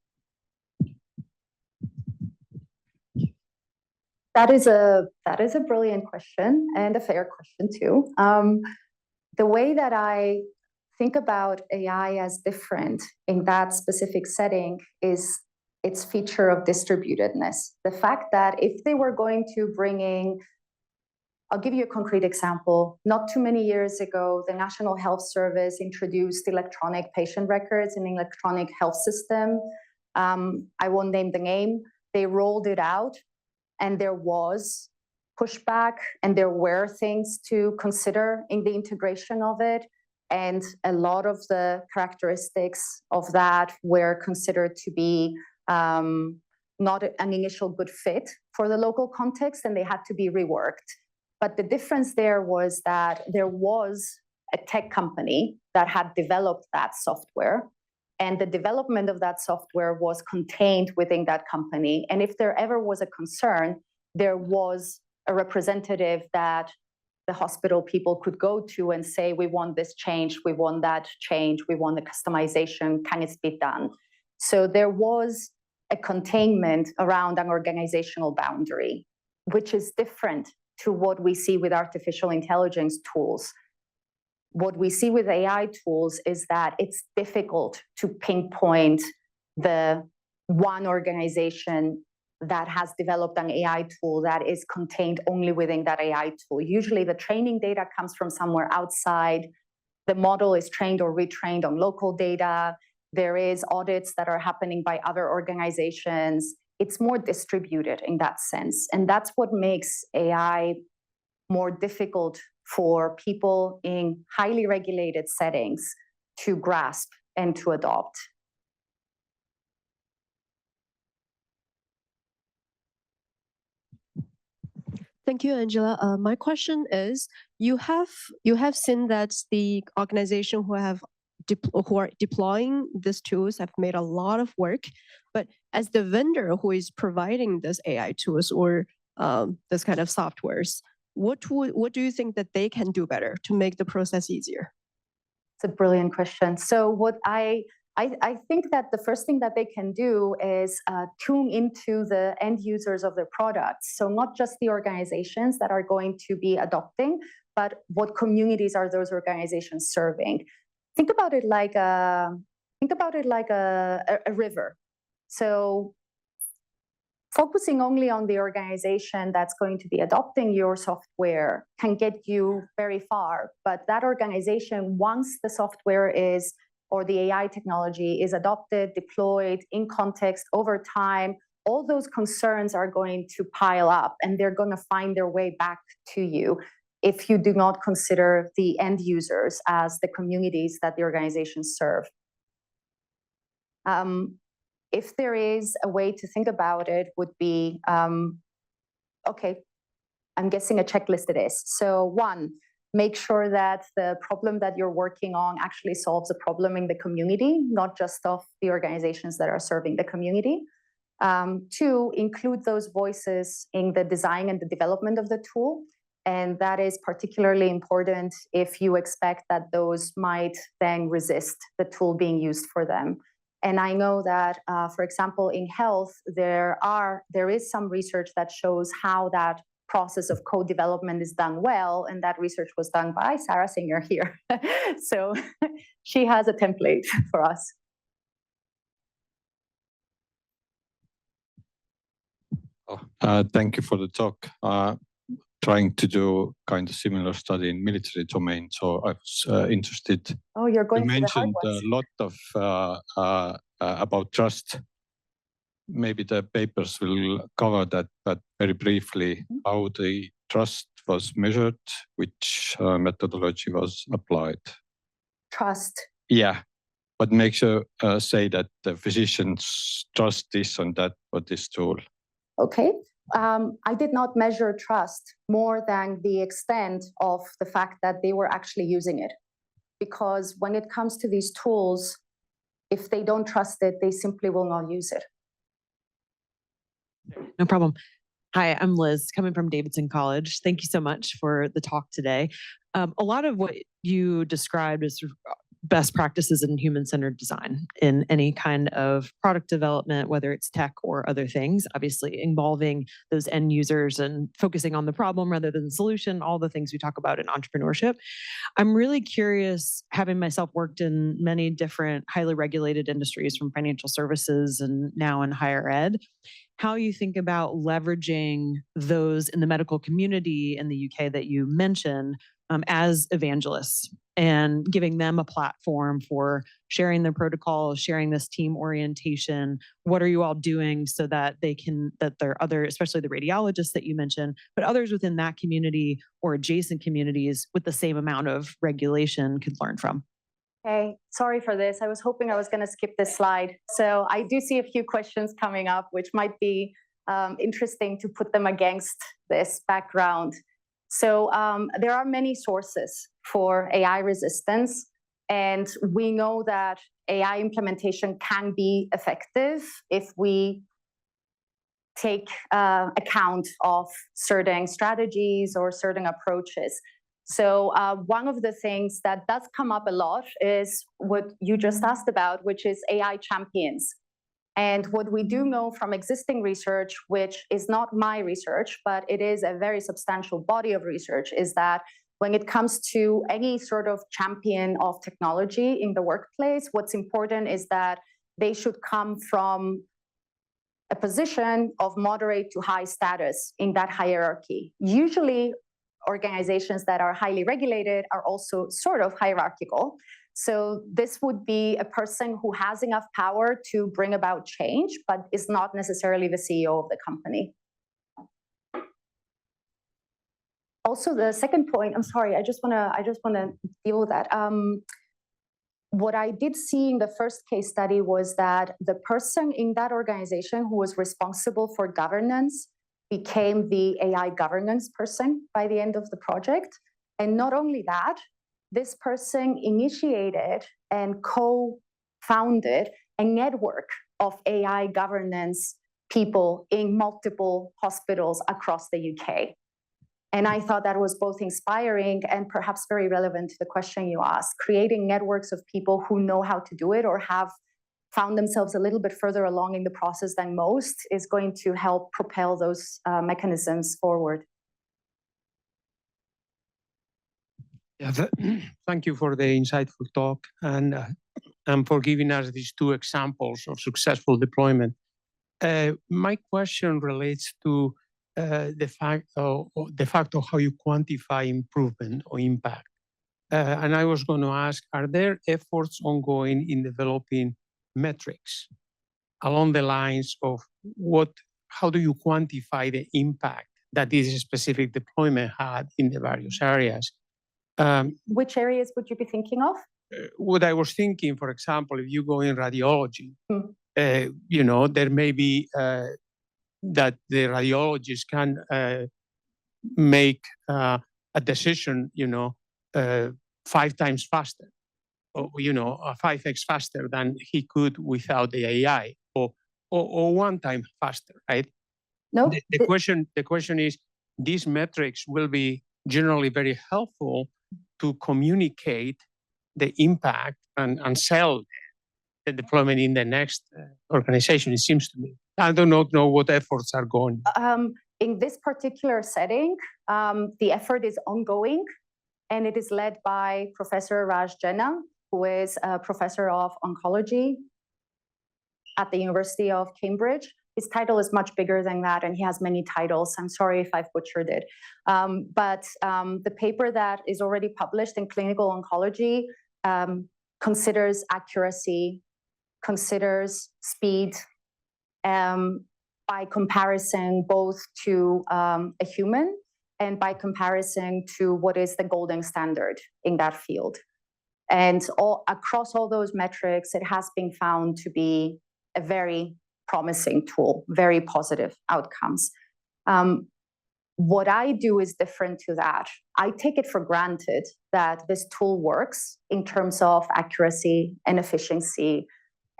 B: That is a brilliant question, and a fair question too. The way that I think about AI as different in that specific setting is its feature of distributedness. The fact that if they were going to bring in, I'll give you a concrete example. Not too many years ago, the National Health Service introduced electronic patient records in an electronic health system. I won't name the name. They rolled it out, and there was pushback, and there were things to consider in the integration of it. And a lot of the characteristics of that were considered to be not an initial good fit for the local context, and they had to be reworked. But the difference there was that there was a tech company that had developed that software, and the development of that software was contained within that company. And if there ever was a concern, there was a representative that the hospital people could go to and say, we want this change, we want that change, we want the customization, can it be done? So there was a containment around an organizational boundary, which is different to what we see with artificial intelligence tools. What we see with AI tools is that it's difficult to pinpoint the one organization that has developed an AI tool that is contained only within that AI tool. Usually the training data comes from somewhere outside. The model is trained or retrained on local data. There is audits that are happening by other organizations. It's more distributed in that sense. And that's what makes AI more difficult for people in highly regulated settings to grasp and to adopt.
C: Thank you, Angela. My question is, you have seen that the organization who are deploying these tools have made a lot of work, but as the vendor who is providing this AI tools or this kind of softwares, what do you think that they can do better to make the process easier?
B: It's a brilliant question. So what I I think that the first thing that they can do is tune into the end users of their products. So not just the organizations that are going to be adopting, but what communities are those organizations serving? Think about it like a river. So focusing only on the organization that's going to be adopting your software can get you very far. But that organization, once the software is, or the AI technology is adopted, deployed in context over time, all those concerns are going to pile up and they're going to find their way back to you if you do not consider the end users as the communities that the organizations serve. If there is a way to think about it, would be, okay, I'm guessing a checklist it is. So one, make sure that the problem that you're working on actually solves a problem in the community, not just of the organizations that are serving the community. Two, include those voices in the design and the development of the tool. And that is particularly important if you expect that those might then resist the tool being used for them. And I know that, for example, in health, there is some research that shows how that process of code development is done well, and that research was done by Sarah Singer here. So she has a template for us.
G: Thank you for the talk. Trying to do kind of similar study in military domain, so I was interested.
B: Oh, you're going
G: You
B: to the hard
G: mentioned a
B: ones.
G: lot of about trust. Maybe the papers will cover that, but very briefly, how the trust was measured, which methodology was applied.
B: Trust.
G: Yeah, but make sure say that the physicians trust this and that for this tool.
B: Okay. I did not measure trust more than the extent of the fact that they were actually using it. Because when it comes to these tools, if they don't trust it, they simply will not use it.
H: No problem. Hi, I'm Liz, coming from Davidson College. Thank you so much for the talk today. A lot of what you described is best practices in human-centered design in any kind of product development, whether it's tech or other things, obviously involving those end users and focusing on the problem rather than the solution, all the things we talk about in entrepreneurship. I'm really curious, having myself worked in many different highly regulated industries from financial services and now in higher ed, how you think about leveraging those in the medical community in the UK that you mentioned as evangelists and giving them a platform for sharing their protocols, sharing this team orientation. What are you all doing so that they can, that there are other, especially the radiologists that you mentioned, but others within that community or adjacent communities with the same amount of regulation could learn from?
B: Okay, sorry for this. I was hoping I was going to skip this slide. So I do see a few questions coming up, which might be interesting to put them against this background. So there are many sources for AI resistance, and we know that AI implementation can be effective if we take account of certain strategies or certain approaches. So one of the things that does come up a lot is what you just asked about, which is AI champions. And what we do know from existing research, which is not my research, but it is a very substantial body of research, is that when it comes to any sort of champion of technology in the workplace, what's important is that they should come from a position of moderate to high status in that hierarchy. Usually, organizations that are highly regulated are also sort of hierarchical. So this would be a person who has enough power to bring about change, but is not necessarily the CEO of the company. Also, the second point, I'm sorry, I just wanna deal with that. What I did see in the first case study was that the person in that organization who was responsible for governance became the AI governance person by the end of the project. And not only that, this person initiated and co-founded a network of AI governance people in multiple hospitals across the UK. And I thought that was both inspiring and perhaps very relevant to the question you asked. Creating networks of people who know how to do it or have found themselves a little bit further along in the process than most is going to help propel those mechanisms forward.
I: Yeah, thank you for the insightful talk and for giving us these two examples of successful deployment. My question relates to the fact of how you quantify improvement or impact. And I was going to ask, are there efforts ongoing in developing metrics along the lines of how do you quantify the impact that this specific deployment had in the various areas?
B: Which areas would you be thinking of?
I: What I was thinking, for example, if you go in radiology, there may be that the radiologist can make a decision, 5 times faster, or 5x faster than he could without the AI, or 1 time faster, right?
B: No.
I: The question is, these metrics will be generally very helpful to communicate the impact and sell the deployment in the next organization, it seems to me. I do not know what efforts are going.
B: In this particular setting, the effort is ongoing, and it is led by Professor Raj Jena, who is a professor of oncology at the University of Cambridge. His title is much bigger than that, and he has many titles. I'm sorry if I've butchered it. But the paper that is already published in Clinical Oncology considers accuracy, considers speed, by comparison both to a human and by comparison to what is the golden standard in that field. And across all those metrics, it has been found to be a very promising tool, very positive outcomes. What I do is different to that. I take it for granted that this tool works in terms of accuracy and efficiency,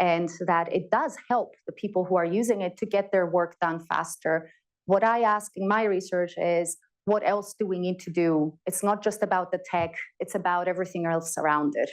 B: and that it does help the people who are using it to get their work done faster. What I ask in my research is, what else do we need to do? It's not just about the tech, it's about everything else around it.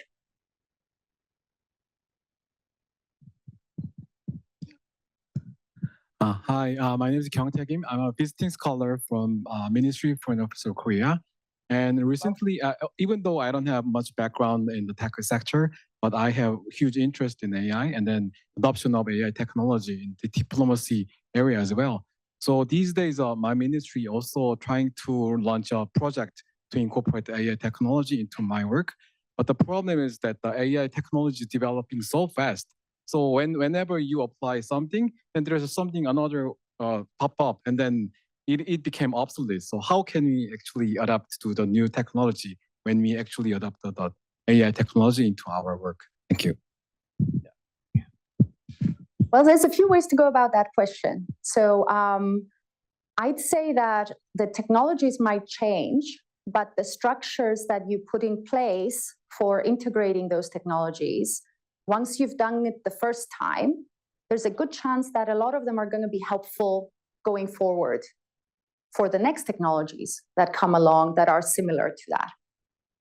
J: Hi, my name is Kyung Tae Kim. I'm a visiting scholar from Ministry of Foreign Affairs of Korea. And recently, even though I don't have much background in the tech sector, but I have huge interest in AI and then adoption of AI technology in the diplomacy area as well. So these days, my ministry also trying to launch a project to incorporate AI technology into my work. But the problem is that the AI technology is developing so fast. So whenever you apply something, then there's another pop up, and then it became obsolete. So how can we actually adapt to the new technology when we actually adopt the AI technology into our work? Thank you.
B: Well, there's a few ways to go about that question. So I'd say that the technologies might change, but the structures that you put in place for integrating those technologies, once you've done it the first time, there's a good chance that a lot of them are going to be helpful going forward for the next technologies that come along that are similar to that.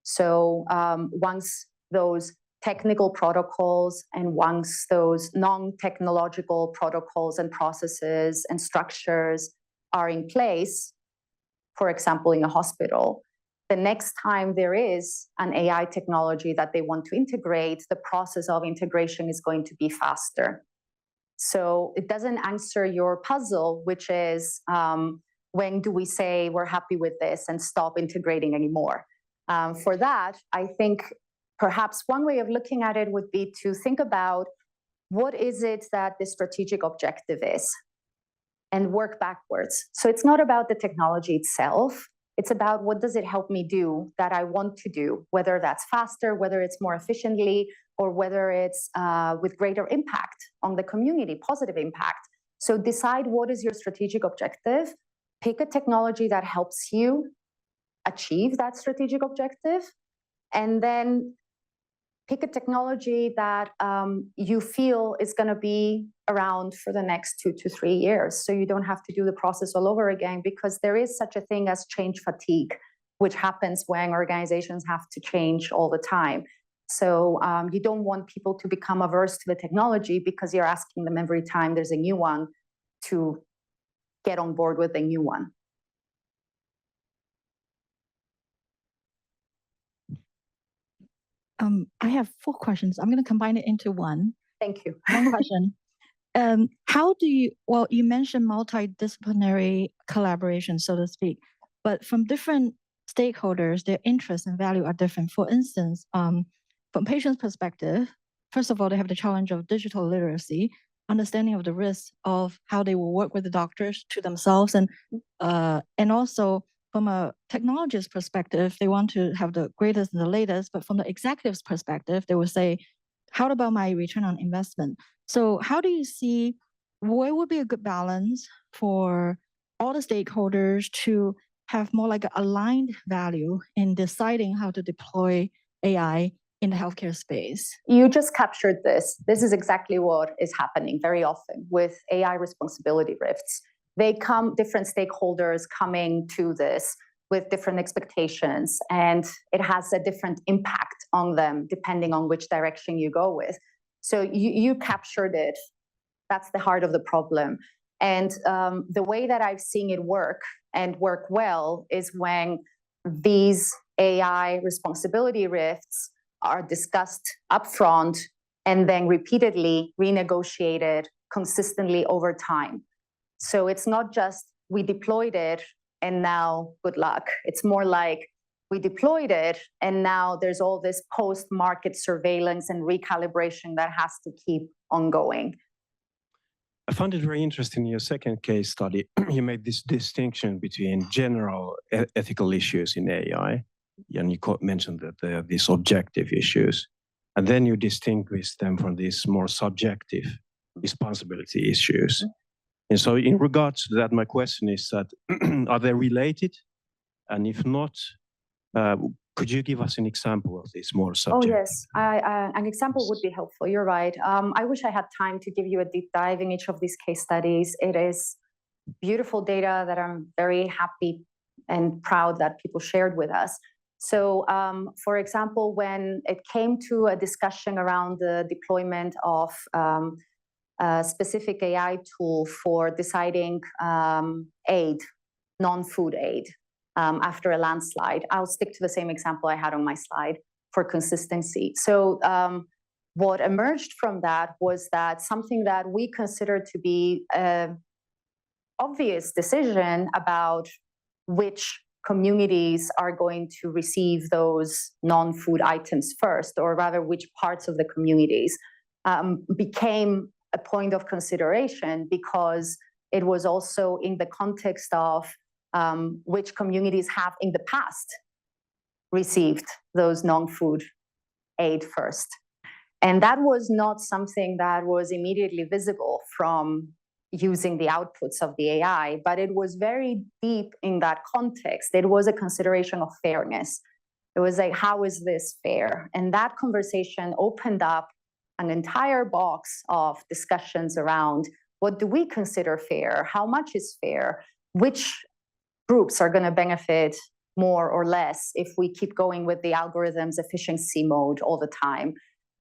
B: So once those technical protocols and once those non-technological protocols and processes and structures are in place, for example, in a hospital, the next time there is an AI technology that they want to integrate, the process of integration is going to be faster. So it doesn't answer your puzzle, which is when do we say we're happy with this and stop integrating anymore? For that, I think perhaps one way of looking at it would be to think about what is it that the strategic objective is and work backwards. So it's not about the technology itself. It's about what does it help me do that I want to do, whether that's faster, whether it's more efficiently, or whether it's with greater impact on the community, positive impact. So decide what is your strategic objective, pick a technology that helps you achieve that strategic objective, and then pick a technology that you feel is going to be around for the next 2 to 3 years. So you don't have to do the process all over again, because there is such a thing as change fatigue, which happens when organizations have to change all the time. So you don't want people to become averse to the technology because you're asking them every time there's a new one to get on board with the new one.
K: I have 4 questions. I'm going to combine it into one.
B: Thank you.
K: One question. How do you, well, you mentioned multidisciplinary collaboration, so to speak, but from different stakeholders, their interests and value are different. For instance, from patients' perspective, first of all, they have the challenge of digital literacy, understanding of the risks of how they will work with the doctors to themselves, and also from a technologist perspective, they want to have the greatest and the latest, but from the executive's perspective, they will say, how about my return on investment? So how do you see where would be a good balance for all the stakeholders to have more like an aligned value in deciding how to deploy AI in the healthcare space?
B: You just captured this. This is exactly what is happening very often with AI responsibility rifts. They come, different stakeholders coming to this with different expectations, and it has a different impact on them depending on which direction you go with. So you captured it. That's the heart of the problem. And the way that I've seen it work and work well is when these AI responsibility rifts are discussed upfront and then repeatedly renegotiated consistently over time. So it's not just we deployed it and now good luck. It's more like we deployed it and now there's all this post-market surveillance and recalibration that has to keep ongoing.
L: I found it very interesting in your second case study. You made this distinction between general ethical issues in AI, and you mentioned that there are these objective issues, and then you distinguish them from these more subjective responsibility issues. And so in regards to that, my question is that, are they related? And if not, could you give us an example of this more subjective?
B: Oh, yes. An example would be helpful. You're right. I wish I had time to give you a deep dive in each of these case studies. It is beautiful data that I'm very happy and proud that people shared with us. So, for example, when it came to a discussion around the deployment of a specific AI tool for deciding aid, non-food aid, after a landslide. I'll stick to the same example I had on my slide for consistency. So what emerged from that was that something that we considered to be an obvious decision about which communities are going to receive those non-food items first, or rather which parts of the communities, became a point of consideration because it was also in the context of which communities have in the past received those non-food aid first. And that was not something that was immediately visible from using the outputs of the AI, but it was very deep in that context. It was a consideration of fairness. It was like, how is this fair? And that conversation opened up an entire box of discussions around what do we consider fair? How much is fair? Which groups are going to benefit more or less if we keep going with the algorithm's efficiency mode all the time?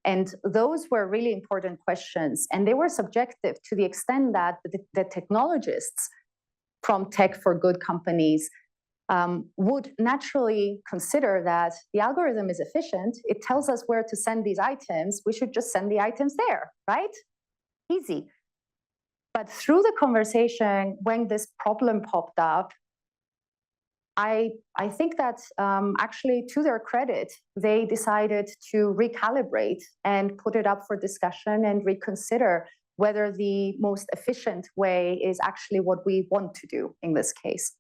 B: And those were really important questions. And they were subjective to the extent that the technologists from tech for good companies would naturally consider that the algorithm is efficient. It tells us where to send these items. We should just send the items there, right? Easy. But through the conversation, when this problem popped up, I think that actually, to their credit, they decided to recalibrate and put it up for discussion and reconsider whether the most efficient way is actually what we want to do in this case.